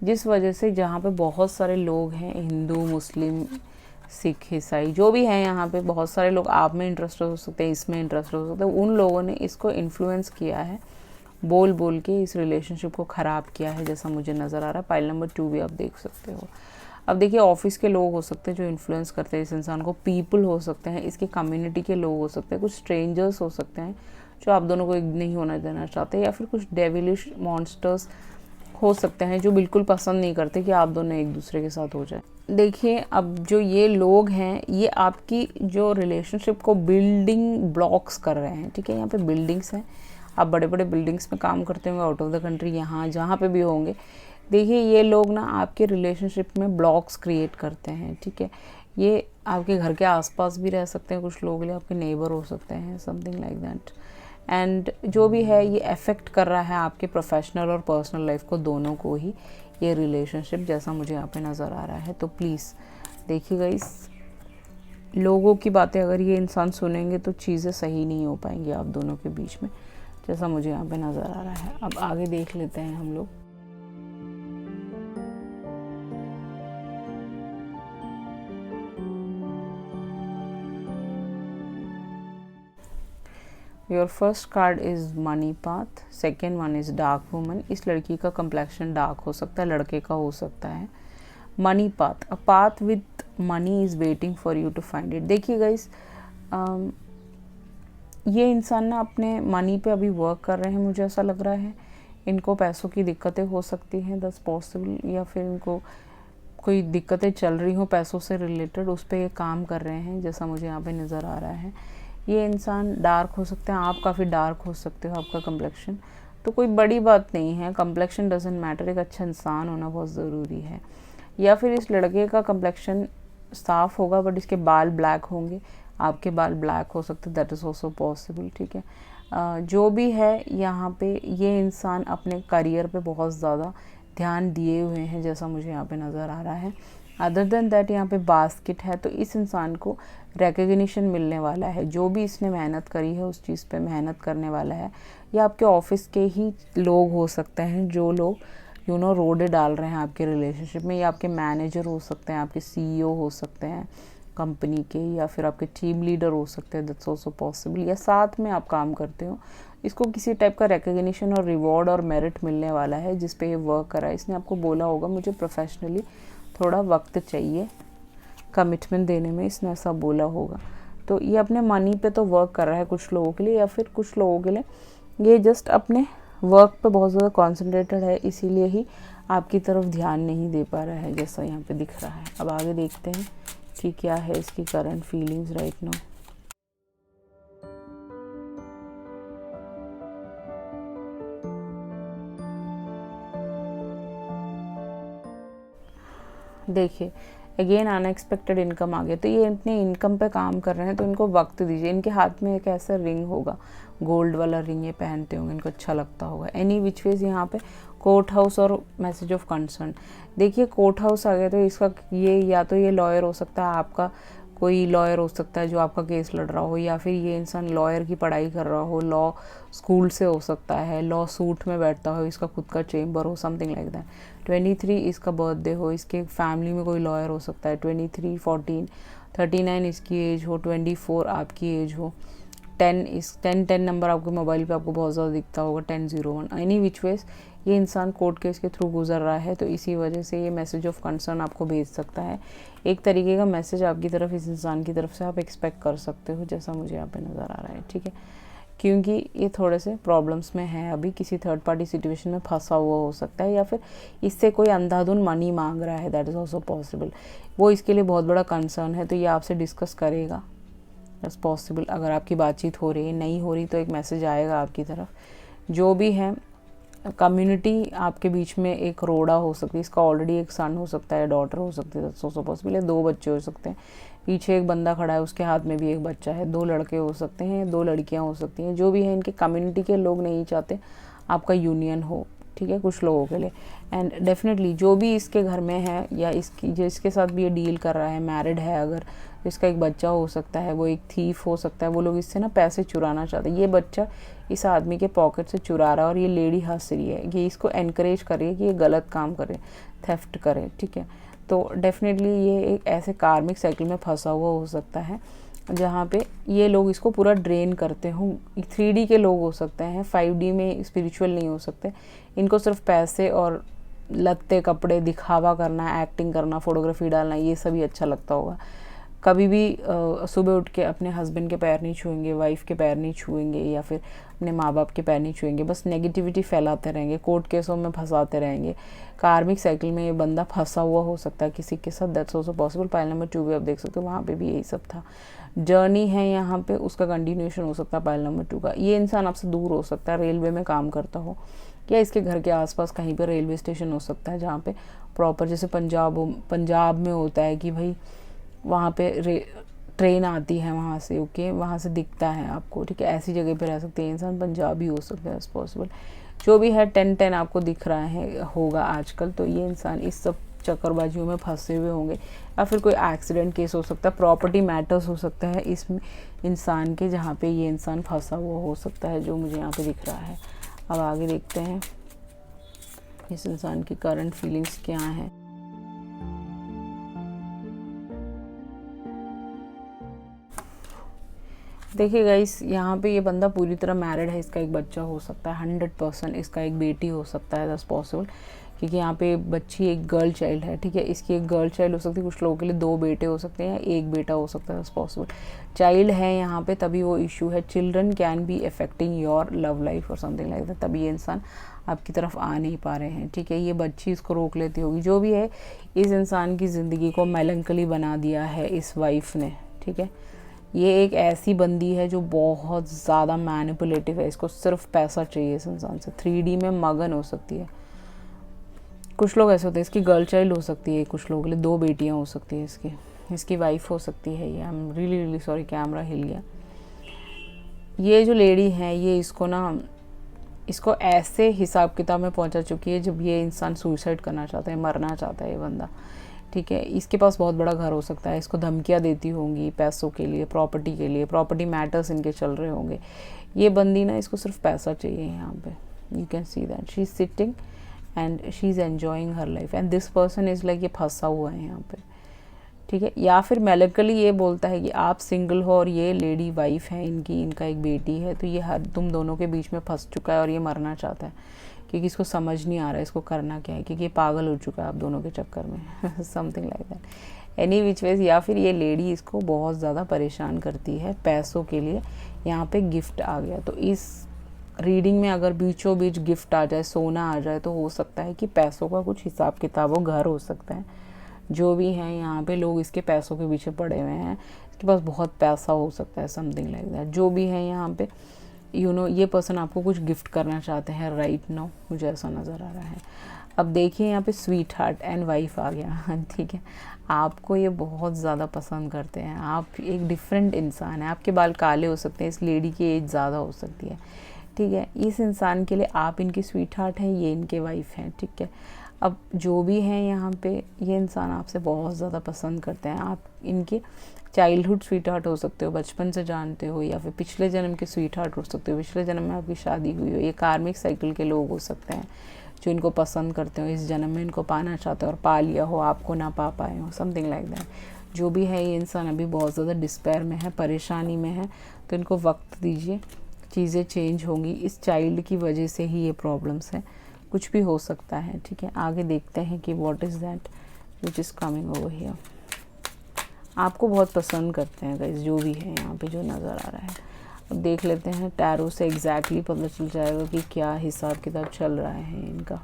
जिस वजह से जहाँ पे बहुत सारे लोग हैं, हिंदू, मुस्लिम, सिख, ईसाई जो भी हैं, यहाँ पे बहुत सारे लोग आप में इंटरेस्टेड हो सकते हैं, इसमें इंटरेस्टेड हो सकते हैं। उन लोगों ने इसको इन्फ्लुएंस किया है, बोल बोल के इस रिलेशनशिप को ख़राब किया है, जैसा मुझे नज़र आ रहा है। पाइल नंबर 2 भी आप देख सकते हो। अब देखिए ऑफिस के लोग हो सकते हैं जो इन्फ्लुएंस करते हैं इस इंसान को, पीपल हो सकते हैं, इसकी कम्युनिटी के लोग हो सकते हैं, कुछ स्ट्रेंजर्स हो सकते हैं जो आप दोनों को एक नहीं होना देना चाहते, या फिर कुछ डेविलिश मॉन्स्टर्स हो सकते हैं जो बिल्कुल पसंद नहीं करते कि आप दोनों एक दूसरे के साथ हो जाए। देखिए अब जो ये लोग हैं ये आपकी जो रिलेशनशिप को बिल्डिंग ब्लॉक्स कर रहे हैं, ठीक है। यहाँ पे बिल्डिंग्स हैं, आप बड़े बड़े बिल्डिंग्स में काम करते होंगे आउट ऑफ द कंट्री, यहाँ जहाँ पे भी होंगे। देखिए ये लोग ना आपके रिलेशनशिप में ब्लॉक्स क्रिएट करते हैं, ठीक है। ये आपके घर के आसपास भी रह सकते हैं, कुछ लोग लिए आपके नेबर हो सकते हैं, समथिंग लाइक दैट। एंड जो भी है ये अफेक्ट कर रहा है आपके प्रोफेशनल और पर्सनल लाइफ को, दोनों को ही ये रिलेशनशिप, जैसा मुझे यहाँ पे नज़र आ रहा है। तो प्लीज़ देखिएगा, इस लोगों की बातें अगर ये इंसान सुनेंगे तो चीज़ें सही नहीं हो पाएंगी आप दोनों के बीच में, जैसा मुझे यहाँ पे नज़र आ रहा है। अब आगे देख लेते हैं हम लोग। Your first card is money path, second one is dark woman. इस लड़की का कम्प्लेक्शन डार्क हो सकता है, लड़के का हो सकता है। Money path, a path with money is waiting for you to find it. देखिए गाइस, ये इंसान ना अपने मनी पे अभी वर्क कर रहे हैं, मुझे ऐसा लग रहा है। इनको पैसों की दिक्कतें हो सकती हैं, दैट्स पॉसिबल, या फिर इनको कोई दिक्कतें चल रही हो पैसों से रिलेटेड, उस पर ये काम कर रहे हैं, जैसा मुझे यहाँ पे नज़र आ रहा है। ये इंसान डार्क हो सकते हैं, आप काफ़ी डार्क हो सकते हो, आपका कम्प्लेक्शन, तो कोई बड़ी बात नहीं है, कम्प्लेक्शन डजंट मैटर, एक अच्छा इंसान होना बहुत ज़रूरी है। या फिर इस लड़के का कम्प्लेक्शन साफ़ होगा बट इसके बाल ब्लैक होंगे, आपके बाल ब्लैक हो सकते, दैट इज़ ऑल्सो पॉसिबल, ठीक है। जो भी है यहाँ पे ये इंसान अपने करियर पे बहुत ज़्यादा ध्यान दिए हुए हैं, जैसा मुझे यहाँ पे नज़र आ रहा है। अदर देन दैट यहाँ पे बास्केट है, तो इस इंसान को रिकग्निशन मिलने वाला है, जो भी इसने मेहनत करी है उस चीज़ पे मेहनत करने वाला है। या आपके ऑफिस के ही लोग हो सकते हैं जो लोग रोडे डाल रहे हैं आपके रिलेशनशिप में, या आपके मैनेजर हो सकते हैं, आपके CEO हो सकते हैं कंपनी के, या फिर आपके टीम लीडर हो सकते हैं, दैट्स ऑल्सो पॉसिबल। या साथ में आप काम करते हो, इसको किसी टाइप का रिकग्निशन और रिवॉर्ड और मेरिट मिलने वाला है जिस पे ये वर्क कर रहा है। इसने आपको बोला होगा मुझे प्रोफेशनली थोड़ा वक्त चाहिए कमिटमेंट देने में, इसने ऐसा बोला होगा। तो ये अपने मनी पे तो वर्क कर रहा है कुछ लोगों के लिए, या फिर कुछ लोगों के लिए ये जस्ट अपने वर्क पे बहुत ज़्यादा कॉन्सेंट्रेटेड है, इसीलिए ही आपकी तरफ ध्यान नहीं दे पा रहा है, जैसा यहाँ पे दिख रहा है। अब आगे देखते हैं कि क्या है इसकी करंट फीलिंग्स राइट नाउ। देखिए अगेन अनएक्सपेक्टेड इनकम आ गया, तो ये अपनी इनकम पे काम कर रहे हैं, तो इनको वक्त दीजिए। इनके हाथ में एक ऐसा रिंग होगा, गोल्ड वाला रिंग ये पहनते होंगे, इनको अच्छा लगता होगा। एनी विच वेज यहाँ पे कोर्ट हाउस और मैसेज ऑफ कंसर्न, देखिए कोर्ट हाउस आ गया, तो इसका ये या तो ये लॉयर हो सकता है, आपका कोई लॉयर हो सकता है जो आपका केस लड़ रहा हो, या फिर ये इंसान लॉयर की पढ़ाई कर रहा हो, लॉ स्कूल से हो सकता है, लॉ सूट में बैठता हो, इसका खुद का चेम्बर हो, समथिंग लाइक दैट। 23 इसका बर्थडे हो, इसके फैमिली में कोई लॉयर हो सकता है। 23, 14, 39 इसकी एज हो, 24 आपकी एज हो, 10 नंबर आपके मोबाइल पे आपको बहुत ज़्यादा दिखता होगा, 1001। एनी विच वेज ये इंसान कोर्ट केस के थ्रू गुजर रहा है, तो इसी वजह से ये मैसेज ऑफ कंसर्न आपको भेज सकता है। एक तरीके का मैसेज आपकी तरफ, इस इंसान की तरफ से आप एक्सपेक्ट कर सकते हो, जैसा मुझे यहाँ पे नज़र आ रहा है, ठीक है। क्योंकि ये थोड़े से प्रॉब्लम्स में है, अभी किसी थर्ड पार्टी सिचुएशन में फंसा हुआ हो सकता है, या फिर इससे कोई अंधाधुन मनी मांग रहा है, दैट इज़ ऑल्सो पॉसिबल। वो इसके लिए बहुत बड़ा कंसर्न है, तो ये आपसे डिस्कस करेगा, दैट्स पॉसिबल। अगर आपकी बातचीत हो रही है, नहीं हो रही तो एक मैसेज आएगा आपकी तरफ। जो भी है, कम्युनिटी आपके बीच में एक रोड़ा हो सकती है, इसका ऑलरेडी एक सन हो सकता है, डॉटर हो सकती है, दैट्स ऑल्सो पॉसिबल है, 2 बच्चे हो सकते हैं, पीछे एक बंदा खड़ा है उसके हाथ में भी एक बच्चा है, 2 लड़के हो सकते हैं, 2 लड़कियां हो सकती हैं, जो भी है, इनके कम्युनिटी के लोग नहीं चाहते आपका यूनियन हो, ठीक है, कुछ लोगों के लिए। एंड डेफिनेटली जो भी इसके घर में है, या इसकी जो इसके साथ भी ये डील कर रहा है, मैरिड है अगर, तो इसका एक बच्चा हो सकता है, वो एक थीफ हो सकता है, वो लोग इससे ना पैसे चुराना चाहते हैं, ये बच्चा इस आदमी के पॉकेट से चुरा रहा है, और ये लेडी हंस रही है, ये इसको एनकरेज कर रही है कि ये गलत काम करे, थेफ्ट करे, ठीक है। तो डेफिनेटली ये एक ऐसे कार्मिक साइकिल में फंसा हुआ हो सकता है, जहाँ पे ये लोग इसको पूरा ड्रेन करते हों। 3D के लोग हो सकते हैं, 5D में स्पिरिचुअल नहीं हो सकते, इनको सिर्फ पैसे और लत्ते कपड़े दिखावा करना, एक्टिंग करना, फोटोग्राफी डालना, ये सभी अच्छा लगता होगा। कभी भी सुबह उठ के अपने हस्बैंड के पैर नहीं छुएंगे, वाइफ के पैर नहीं छुएंगे, या फिर अपने माँ बाप के पैर नहीं छुएंगे, बस नेगेटिविटी फैलाते रहेंगे, कोर्ट केसों में फंसाते रहेंगे। कार्मिक साइकिल में ये बंदा फंसा हुआ हो सकता है किसी के साथ, that's also possible. File number 2 भी आप देख सकते हो, वहाँ पे भी यही सब था। जर्नी है यहाँ पे, उसका कंटिन्यूशन हो सकता है पाइल नंबर 2 का। ये इंसान आपसे दूर हो सकता है, रेलवे में काम करता हो, या इसके घर के आसपास कहीं पर रेलवे स्टेशन हो सकता है, जहाँ पे प्रॉपर, जैसे पंजाब में होता है कि भाई वहाँ पे ट्रेन आती है वहाँ से, ओके, वहाँ से दिखता है आपको, ठीक है, ऐसी जगह पे रह सकते हैं इंसान, पंजाबी हो सकता है, इट्स पॉसिबल। जो भी है 10-10 आपको दिख रहा है होगा आजकल, तो ये इंसान इस सब चक्करबाजियों में फंसे हुए होंगे, या फिर कोई एक्सीडेंट केस हो सकता है, प्रॉपर्टी मैटर्स हो सकता है इस इंसान के, जहाँ पे ये इंसान फंसा हुआ हो सकता है, जो मुझे यहाँ पे दिख रहा है। अब आगे देखते हैं इस इंसान की करंट फीलिंग्स क्या हैं। देखिए गाइस, यहाँ पे ये बंदा पूरी तरह मैरिड है, इसका एक बच्चा हो सकता है, 100% इसका एक बेटी हो सकता है, दैट्स पॉसिबल, क्योंकि यहाँ पे बच्ची एक गर्ल चाइल्ड है, ठीक है, इसकी एक गर्ल चाइल्ड हो सकती है, कुछ लोगों के लिए 2 बेटे हो सकते हैं, या एक बेटा हो सकता है, दैट्स पॉसिबल। चाइल्ड है यहाँ पे, तभी वो इशू है, children can be affecting your love life और समथिंग लाइक दैट, तभी ये इंसान आपकी तरफ आ नहीं पा रहे हैं, ठीक है। ये बच्ची इसको रोक लेती होगी, जो भी है, इस इंसान की ज़िंदगी को मेलंकली बना दिया है इस वाइफ ने, ठीक है। ये एक ऐसी बंदी है जो बहुत ज़्यादा मैनिपुलेटिव है, इसको सिर्फ पैसा चाहिए इस इंसान से, 3D में मगन हो सकती है। कुछ लोग ऐसे होते हैं, इसकी गर्ल चाइल्ड हो सकती है, कुछ लोगों के लिए 2 बेटियां हो सकती है, इसकी वाइफ हो सकती है। ये I am really sorry, camera हिल गया। ये जो लेडी है, ये इसको ऐसे हिसाब किताब में पहुंचा चुकी है जब ये इंसान सुसाइड करना चाहता है, मरना चाहता है ये बंदा, ठीक है। इसके पास बहुत बड़ा घर हो सकता है, इसको धमकियाँ देती होंगी पैसों के लिए, प्रॉपर्टी के लिए, प्रॉपर्टी मैटर्स इनके चल रहे होंगे। ये बंदी ना, इसको सिर्फ पैसा चाहिए यहाँ पे, you can see that she is sitting and she is enjoying her life, and this person is like, ये फंसा हुआ है यहाँ पे, ठीक है। या फिर मेलंकली ये बोलता है कि आप सिंगल हो और ये लेडी वाइफ है इनका एक बेटी है, तो ये तुम दोनों के बीच में फंस चुका है और ये मरना चाहता है, क्योंकि इसको समझ नहीं आ रहा है इसको करना क्या है, क्योंकि ये पागल हो चुका है आप दोनों के चक्कर में something like that, any which veg. या फिर ये लेडी इसको बहुत ज़्यादा परेशान करती है पैसों के लिए। यहाँ पे गिफ्ट आ गया, तो इस रीडिंग में अगर बीचों बीच गिफ्ट आ जाए, सोना आ जाए, तो हो सकता है कि पैसों का कुछ हिसाब किताब हो, घर हो सकता है। जो भी हैं यहाँ पे लोग इसके पैसों के पीछे पड़े हुए हैं, इसके पास बहुत पैसा हो सकता है, समथिंग लाइक दैट। जो भी है यहाँ पे ये पर्सन आपको कुछ गिफ्ट करना चाहते हैं राइट नाउ, मुझे ऐसा नज़र आ रहा है। अब देखिए यहाँ पे स्वीट हार्ट एंड वाइफ आ गया, ठीक है। आपको ये बहुत ज़्यादा पसंद करते हैं, आप एक डिफरेंट इंसान है, आपके बाल काले हो सकते हैं, इस लेडी की एज ज़्यादा हो सकती है, ठीक है। इस इंसान के लिए आप इनकी स्वीट हार्ट हैं, ये इनके वाइफ हैं, ठीक है। अब जो भी हैं यहाँ पे, ये इंसान आपसे बहुत ज़्यादा पसंद करते हैं, आप इनके चाइल्डहुड स्वीट हार्ट हो सकते हो, बचपन से जानते हो, या फिर पिछले जन्म के स्वीट हार्ट हो सकते हो, पिछले जन्म में आपकी शादी हुई हो। ये कार्मिक साइकिल के लोग हो सकते हैं जो इनको पसंद करते हो, इस जन्म में इनको पाना चाहते हो और पा लिया हो, आपको ना पा पाए हो, समथिंग लाइक दैट। जो भी है, ये इंसान अभी बहुत ज़्यादा डिस्पेयर में है, परेशानी में है, तो इनको वक्त दीजिए, चीज़ें चेंज होंगी। इस चाइल्ड की वजह से ही ये प्रॉब्लम्स हैं, कुछ भी हो सकता है, ठीक है। आगे देखते हैं कि what is that which is coming over here. आपको बहुत पसंद करते हैं गाइस, जो भी है यहाँ पे जो नज़र आ रहा है, अब देख लेते हैं टैरो से एग्जैक्टली पता चल जाएगा कि क्या हिसाब किताब चल रहा है इनका।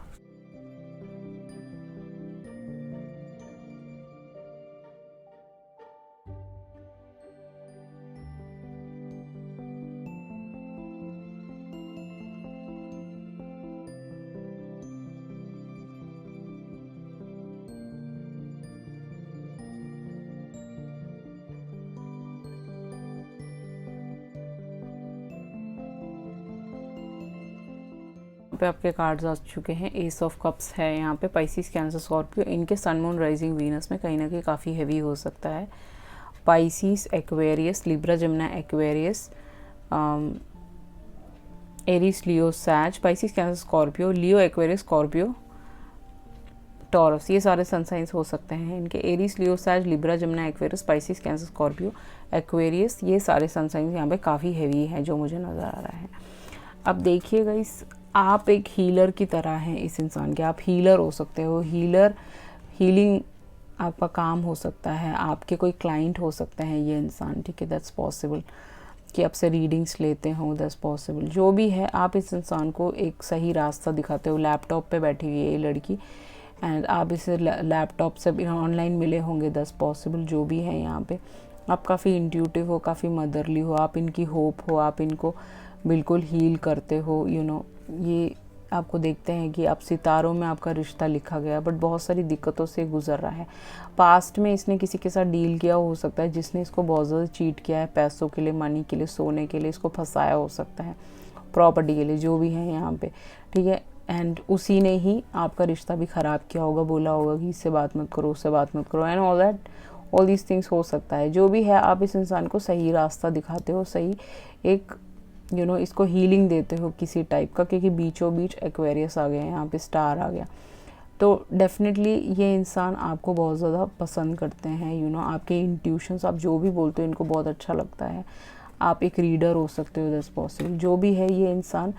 पे आपके कार्ड्स आ चुके हैं। एस ऑफ कप्स है यहाँ पे, पाइसिस, कैंसर, स्कॉर्पियो। इनके सन मून राइजिंग वीनस में कहीं ना कहीं काफ़ी हैवी हो सकता है। Pisces, Aquarius, Libra, Gemini, Aquarius, Aries, Leo, Sag, Pisces, Cancer, Scorpio, Leo, Aquarius, Scorpio, Taurus, ये सारे सन साइंस हो सकते हैं इनके। Aries, Leo, Sag, Libra, Gemini, Aquarius, Pisces, Cancer, Scorpio, Aquarius, ये सारे सन साइंस यहाँ पे काफ़ी हैवी हैं जो मुझे नज़र आ रहा है। अब देखिएगा, इस आप एक हीलर की तरह हैं इस इंसान के। आप हीलर हो सकते हो। हीलिंग आपका काम हो सकता है। आपके कोई क्लाइंट हो सकते हैं ये इंसान, ठीक है, दैट्स पॉसिबल। कि आपसे रीडिंग्स लेते हो, दैट्स पॉसिबल। जो भी है, आप इस इंसान को एक सही रास्ता दिखाते हो। लैपटॉप पे बैठी हुई है ये लड़की एंड आप इसे लैपटॉप से ऑनलाइन मिले होंगे, दैट्स पॉसिबल। जो भी है यहाँ पे, आप काफ़ी इंट्यूटिव हो, काफ़ी मदरली हो, आप इनकी होप हो, आप इनको बिल्कुल हील करते हो, ये आपको देखते हैं कि आप सितारों में आपका रिश्ता लिखा गया, बट बहुत सारी दिक्कतों से गुजर रहा है। पास्ट में इसने किसी के साथ डील किया हो सकता है, जिसने इसको बहुत ज़्यादा चीट किया है, पैसों के लिए, मनी के लिए, सोने के लिए इसको फंसाया हो सकता है, प्रॉपर्टी के लिए, जो भी है यहाँ पे, ठीक है। एंड उसी ने ही आपका रिश्ता भी ख़राब किया होगा, बोला होगा कि इससे बात मत करो, उससे बात मत करो, एंड ऑल दीज थिंग्स हो सकता है। जो भी है, आप इस इंसान को सही रास्ता दिखाते हो, सही एक इसको हीलिंग देते हो किसी टाइप का, क्योंकि बीचों बीच एक्वेरियस आ गया है, यहाँ पे स्टार आ गया। तो डेफिनेटली ये इंसान आपको बहुत ज़्यादा पसंद करते हैं, आपके इंट्यूशंस, आप जो भी बोलते हो इनको बहुत अच्छा लगता है। आप एक रीडर हो सकते हो, दैट्स पॉसिबल। जो भी है, ये इंसान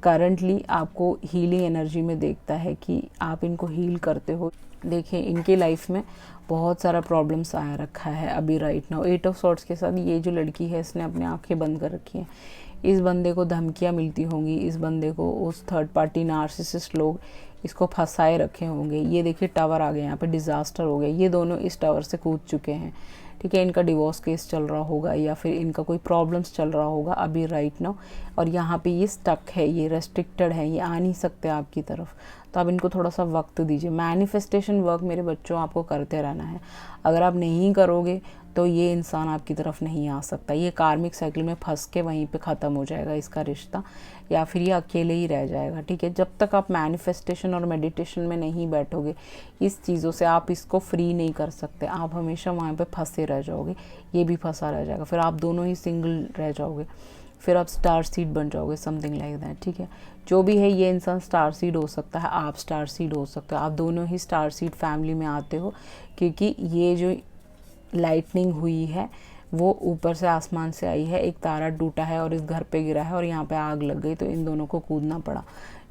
करंटली आपको हीलिंग एनर्जी में देखता है कि आप इनको हील करते हो। देखिए, इनके लाइफ में बहुत सारा प्रॉब्लम्स आया रखा है अभी राइट नाउ। 8 ऑफ सॉर्ड्स के साथ ये जो लड़की है, इसने अपने आंखें बंद कर रखी हैं। इस बंदे को धमकियाँ मिलती होंगी, इस बंदे को उस थर्ड पार्टी नार्सिसिस्ट लोग इसको फंसाए रखे होंगे। ये देखिए, टावर आ गया यहाँ पे, डिज़ास्टर हो गया। ये दोनों इस टावर से कूद चुके हैं, ठीक है। इनका डिवोर्स केस चल रहा होगा या फिर इनका कोई प्रॉब्लम्स चल रहा होगा अभी राइट नाउ, और यहाँ पे ये स्टक है, ये रेस्ट्रिक्टेड है, ये आ नहीं सकते आपकी तरफ। तो आप इनको थोड़ा सा वक्त दीजिए। मैनिफेस्टेशन वर्क मेरे बच्चों आपको करते रहना है। अगर आप नहीं करोगे तो ये इंसान आपकी तरफ नहीं आ सकता। ये कार्मिक साइकिल में फंस के वहीं पे ख़त्म हो जाएगा इसका रिश्ता, या फिर ये अकेले ही रह जाएगा, ठीक है। जब तक आप मैनिफेस्टेशन और मेडिटेशन में नहीं बैठोगे, इस चीज़ों से आप इसको फ्री नहीं कर सकते। आप हमेशा वहाँ पे फंसे रह जाओगे, ये भी फंसा रह जाएगा, फिर आप दोनों ही सिंगल रह जाओगे, फिर आप स्टार सीड बन जाओगे, समथिंग लाइक दैट, ठीक है। जो भी है, ये इंसान स्टार सीड हो सकता है, आप स्टार सीड हो सकते हो, आप दोनों ही स्टार सीड फैमिली में आते हो, क्योंकि ये जो लाइटनिंग हुई है वो ऊपर से आसमान से आई है, एक तारा टूटा है और इस घर पे गिरा है और यहाँ पे आग लग गई, तो इन दोनों को कूदना पड़ा,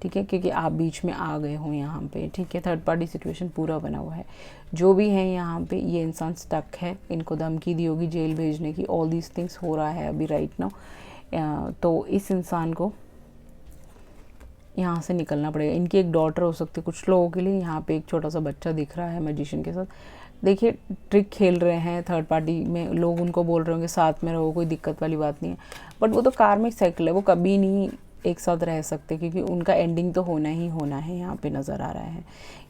ठीक है, क्योंकि आप बीच में आ गए हो यहाँ पे, ठीक है। थर्ड पार्टी सिचुएशन पूरा बना हुआ है। जो भी है यहाँ पे, ये इंसान स्टक है, इनको धमकी दी होगी जेल भेजने की, ऑल दीज थिंग्स हो रहा है अभी राइट नाउ। तो इस इंसान को यहाँ से निकलना पड़ेगा। इनकी एक डॉटर हो सकती है कुछ लोगों के लिए। यहाँ पे एक छोटा सा बच्चा दिख रहा है मैजिशियन के साथ। देखिए, ट्रिक खेल रहे हैं थर्ड पार्टी में लोग, उनको बोल रहे होंगे साथ में रहो, कोई दिक्कत वाली बात नहीं है, बट वो तो कार्मिक साइकिल है, वो कभी नहीं एक साथ रह सकते, क्योंकि उनका एंडिंग तो होना ही होना है। यहाँ पे नज़र आ रहा है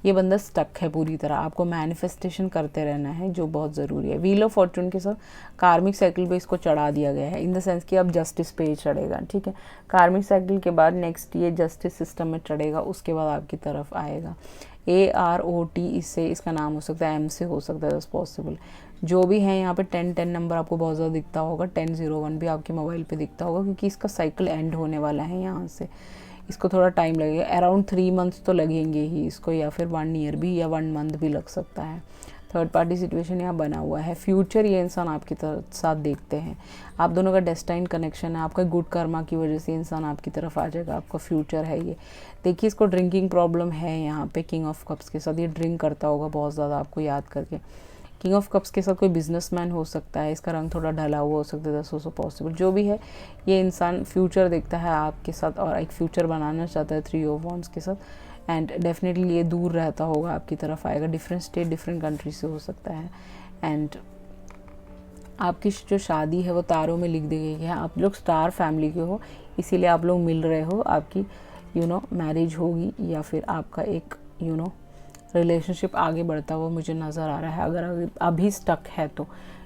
ये बंदा स्टक है पूरी तरह। आपको मैनिफेस्टेशन करते रहना है, जो बहुत ज़रूरी है। व्हील ऑफ फॉर्चून के साथ कार्मिक साइकिल पे इसको चढ़ा दिया गया है, इन द सेंस कि अब जस्टिस पे चढ़ेगा, ठीक है। कार्मिक साइकिल के बाद नेक्स्ट ये जस्टिस सिस्टम में चढ़ेगा, उसके बाद आपकी तरफ आएगा। AROT इससे इसका नाम हो सकता है, M से हो सकता है, पॉसिबल। जो भी है यहाँ पे 1010 नंबर आपको बहुत ज़्यादा दिखता होगा, 1001 भी आपके मोबाइल पे दिखता होगा, क्योंकि इसका साइकिल एंड होने वाला है यहाँ से। इसको थोड़ा टाइम लगेगा, अराउंड 3 मंथ्स तो लगेंगे ही इसको, या फिर 1 ईयर भी, या 1 मंथ भी लग सकता है। थर्ड पार्टी सिचुएशन यहाँ बना हुआ है। फ्यूचर ये इंसान आपकी तरफ साथ देखते हैं, आप दोनों का डेस्टाइन कनेक्शन है, आपका गुड कर्मा की वजह से इंसान आपकी तरफ आ जाएगा, आपका फ्यूचर है ये। देखिए, इसको ड्रिंकिंग प्रॉब्लम है यहाँ पे किंग ऑफ कप्स के साथ, ये ड्रिंक करता होगा बहुत ज़्यादा, आपको याद करके किंग ऑफ कप्स के साथ कोई बिजनेसमैन हो सकता है, इसका रंग थोड़ा ढला हुआ हो सकता है, दैट्स आल्सो पॉसिबल। जो भी है, ये इंसान फ्यूचर देखता है आपके साथ और एक फ्यूचर बनाना चाहता है 3 ऑफ वॉन्ड्स के साथ। एंड डेफिनेटली ये दूर रहता होगा, आपकी तरफ आएगा, डिफरेंट स्टेट डिफरेंट कंट्री से हो सकता है। एंड आपकी जो शादी है वो तारों में लिख दी गई है। आप लोग स्टार फैमिली के हो, इसीलिए आप लोग मिल रहे हो, आपकी मैरिज होगी या फिर आपका एक रिलेशनशिप आगे बढ़ता हुआ मुझे नज़र आ रहा है। अगर अभी स्टक है तो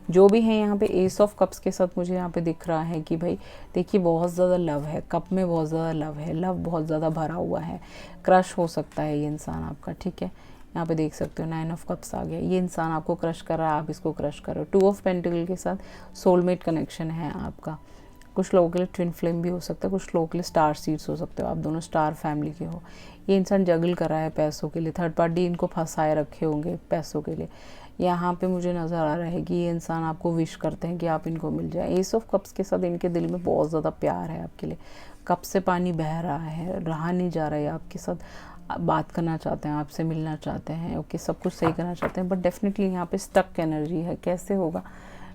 जो भी है यहाँ पे एस ऑफ कप्स के साथ मुझे यहाँ पे दिख रहा है कि भाई देखिए बहुत ज़्यादा लव है, कप में बहुत ज़्यादा लव है, लव बहुत ज़्यादा भरा हुआ है, क्रश हो सकता है ये इंसान आपका, ठीक है। यहाँ पे देख सकते हो 9 ऑफ कप्स आ गया, ये इंसान आपको क्रश कर रहा है, आप इसको क्रश कर रहे हो। 2 ऑफ पेंटिकल के साथ सोलमेट कनेक्शन है आपका। कुछ लोगों के लिए ट्विन फ्लेम भी हो सकता है, कुछ लोगों के लिए स्टार सीड्स हो सकते हो, आप दोनों स्टार फैमिली के हो। ये इंसान जगल कर रहा है पैसों के लिए, थर्ड पार्टी इनको फंसाए रखे होंगे पैसों के लिए। यहाँ पे मुझे नज़र आ रहा है कि ये इंसान आपको विश करते हैं कि आप इनको मिल जाए। एस ऑफ कप्स के साथ इनके दिल में बहुत ज़्यादा प्यार है आपके लिए, कप से पानी बह रहा है, रहा नहीं जा रहा है, आपके साथ बात करना चाहते हैं, आपसे मिलना चाहते हैं, ओके, सब कुछ सही करना चाहते हैं, बट डेफिनेटली यहाँ पे स्टक एनर्जी है। कैसे होगा,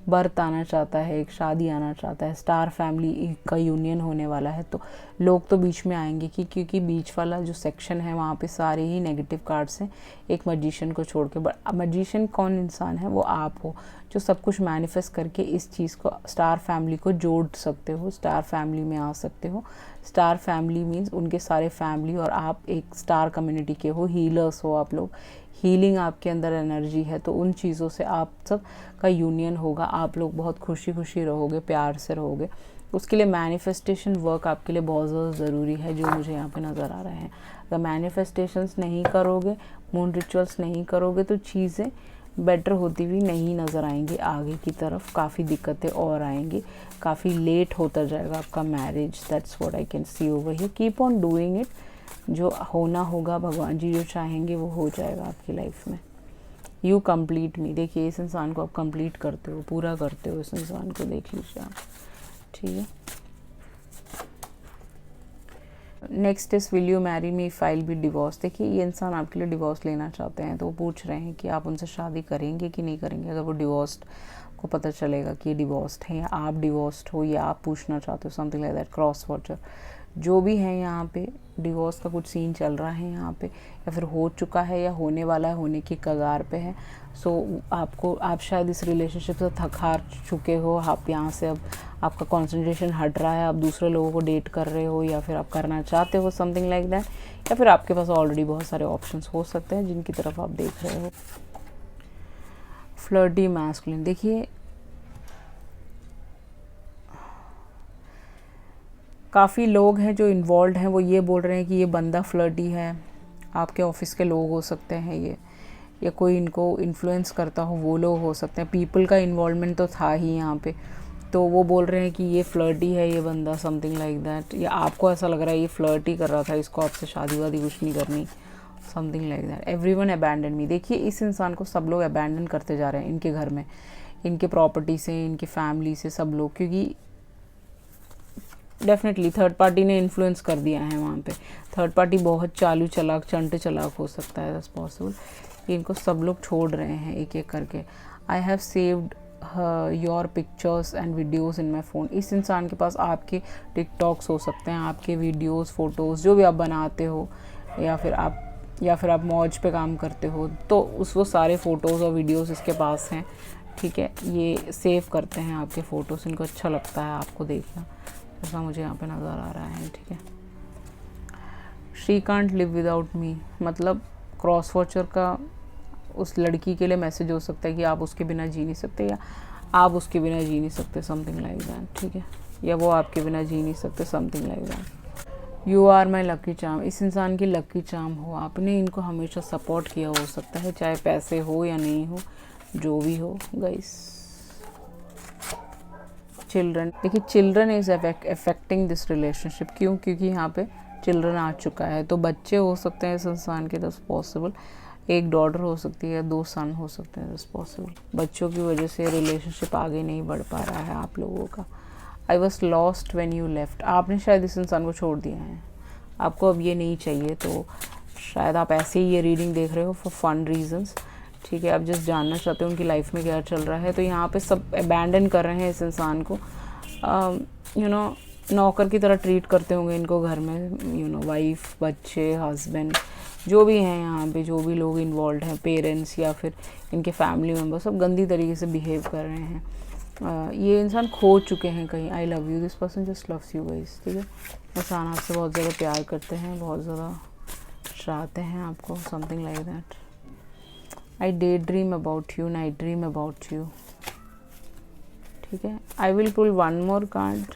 बर्थ आना चाहता है, एक शादी आना चाहता है, स्टार फैमिली का यूनियन होने वाला है, तो लोग तो बीच में आएंगे क्योंकि बीच वाला जो सेक्शन है वहाँ पे सारे ही नेगेटिव कार्ड्स हैं, एक मजिशियन को छोड़ के। बट मजिशियन कौन इंसान है, वो आप हो जो सब कुछ मैनिफेस्ट करके इस चीज़ को, स्टार फैमिली को जोड़ सकते हो, स्टार फैमिली में आ सकते हो। स्टार फैमिली मीन्स उनके सारे फैमिली और आप एक स्टार कम्युनिटी के हो, हीलर्स हो आप लोग, हीलिंग आपके अंदर एनर्जी है, तो उन चीज़ों से आप सब का यूनियन होगा, आप लोग बहुत खुशी खुशी रहोगे, प्यार से रहोगे। उसके लिए मैनिफेस्टेशन वर्क आपके लिए बहुत ज़्यादा ज़रूरी है, जो मुझे यहाँ पे नज़र आ रहे हैं। अगर मैनिफेस्टेशंस नहीं करोगे, मून रिचुअल्स नहीं करोगे, तो चीज़ें बेटर होती हुई नहीं नज़र आएंगी आगे की तरफ, काफ़ी दिक्कतें और आएंगी, काफ़ी लेट होता जाएगा आपका marriage. That's what I can see over here. Keep on doing it, जो होना होगा भगवान जी जो चाहेंगे वो हो जाएगा आपकी लाइफ में। यू कंप्लीट मी, देखिए इस इंसान को आप कंप्लीट करते हो, पूरा करते हो इस इंसान को, देख लीजिए आप, ठीक है। Next is will you marry me file be divorce. देखिए ये इंसान आपके लिए डिवोर्स लेना चाहते हैं, तो वो पूछ रहे हैं कि आप उनसे शादी करेंगे कि नहीं करेंगे। अगर वो डिवोर्स्ड को पता चलेगा कि ये डिवोर्स्ड है या आप डिवोर्स्ड हो या आप पूछना चाहते हो, something like that, cross watcher जो भी है, यहाँ पे डिवोर्स का कुछ सीन चल रहा है यहाँ पे, या फिर हो चुका है या होने वाला है, होने की कगार पे है। सो आप शायद इस रिलेशनशिप से थक हार चुके हो, आप यहाँ से अब आपका कंसंट्रेशन हट रहा है, आप दूसरे लोगों को डेट कर रहे हो या फिर आप करना चाहते हो, समथिंग लाइक दैट, या फिर आपके पास ऑलरेडी बहुत सारे ऑप्शंस हो सकते हैं जिनकी तरफ आप देख रहे हो। फ्लर्टी मैस्कुलिन, देखिए काफ़ी लोग हैं जो इन्वॉल्व हैं, वो ये बोल रहे हैं कि ये बंदा फ्लर्टी है, आपके ऑफिस के लोग हो सकते हैं ये, या कोई इनको इन्फ्लुएंस करता हो वो लोग हो सकते हैं। पीपल का इन्वॉल्वमेंट तो था ही यहाँ पे, तो वो बोल रहे हैं कि ये फ्लर्टी है ये बंदा, समथिंग लाइक दैट, या आपको ऐसा लग रहा है ये फ्लर्टी कर रहा था, इसको आपसे शादी वादी कुछ नहीं करनी, something like that. Everyone abandon me, देखिए इस इंसान को सब लोग अबैंडन करते जा रहे हैं, इनके घर में, इनके प्रॉपर्टी से, इनकी फैमिली से, सब लोग, क्योंकि डेफिनेटली थर्ड पार्टी ने इन्फ्लुएंस कर दिया है वहाँ पे। थर्ड पार्टी बहुत चालू चलाक, चंटे चलाक हो सकता है, दैट्स पॉसिबल। इनको सब लोग छोड़ रहे हैं एक एक करके। I have saved your pictures and videos in my phone. इस इंसान के पास आपके टिकटॉक्स हो सकते हैं, आपके वीडियोज़, फ़ोटोज़ जो भी आप बनाते हो, या फिर आप मौज पे काम करते हो, तो वो सारे फ़ोटोज़ और वीडियोज़ इसके पास हैं, ठीक है। ये सेव करते हैं आपके फ़ोटोज़, इनको अच्छा लगता है आपको देखना, ऐसा मुझे यहाँ पे नज़र आ रहा है, ठीक है। She can't live without me, मतलब क्रॉस वॉचर का उस लड़की के लिए मैसेज हो सकता है कि आप उसके बिना जी नहीं सकते, या आप उसके बिना जी नहीं सकते, समथिंग लाइक दैट, ठीक है, या वो आपके बिना जी नहीं सकते, something like that. You are my lucky charm, इस इंसान की लकी चार्म हो, आपने इनको हमेशा सपोर्ट किया हो सकता है, चाहे पैसे हो या नहीं हो, जो भी हो गाइस। चिल्ड्रन, देखिए children is affecting this relationship, क्यों, क्योंकि यहाँ पे चिल्ड्रन आ चुका है, तो बच्चे हो सकते हैं इस इंसान के, दैट्स पॉसिबल। एक डॉटर हो सकती है, 2 सन हो सकते हैं, दैट्स पॉसिबल। बच्चों की वजह से रिलेशनशिप आगे नहीं बढ़ पा रहा है आप लोगों का। I was lost when you left, आपने शायद इस इंसान को छोड़ दिया है, आपको अब ये नहीं चाहिए, तो शायद आप ऐसे ही ये रीडिंग देख रहे हो फॉर फन रीजंस, ठीक है, आप जस्ट जानना चाहते हो उनकी लाइफ में क्या चल रहा है। तो यहाँ पे सब अबैंडन कर रहे हैं इस इंसान को, यू नो नौकर की तरह ट्रीट करते होंगे इनको घर में, यू नो वाइफ, बच्चे, हस्बैंड, जो भी हैं यहाँ पे, जो भी लोग इन्वॉल्व हैं, पेरेंट्स या फिर इनके फैमिली मेम्बर, सब गंदी तरीके से बिहेव कर रहे हैं। ये इंसान खो चुके हैं कहीं। I love you, this person just loves you guys, ठीक है। इंसान आपसे बहुत ज़्यादा प्यार करते हैं, बहुत ज़्यादा चाहते हैं आपको, something like that. I day dream about you, night dream about you, ठीक है। I will pull one more card.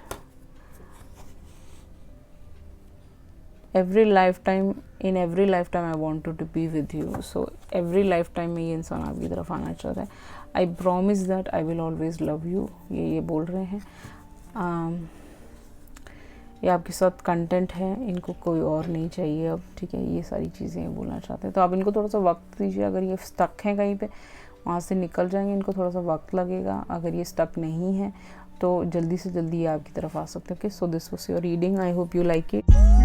in every lifetime I wanted to be with you. So every lifetime में ये इंसान आपकी तरफ आना चाहता है। I promise that I will always love you, ये बोल रहे हैं। ये आपके साथ कंटेंट है, इनको कोई और नहीं चाहिए अब, ठीक है। ये सारी चीज़ें ये बोलना चाहते हैं। तो आप इनको थोड़ा सा वक्त दीजिए। अगर ये स्टक हैं कहीं पे, वहाँ से निकल जाएंगे, इनको थोड़ा सा वक्त लगेगा। अगर ये स्टक नहीं है तो जल्दी से जल्दी ये आपकी तरफ आ सकते हैं। Okay, so this was your reading, I hope you like it.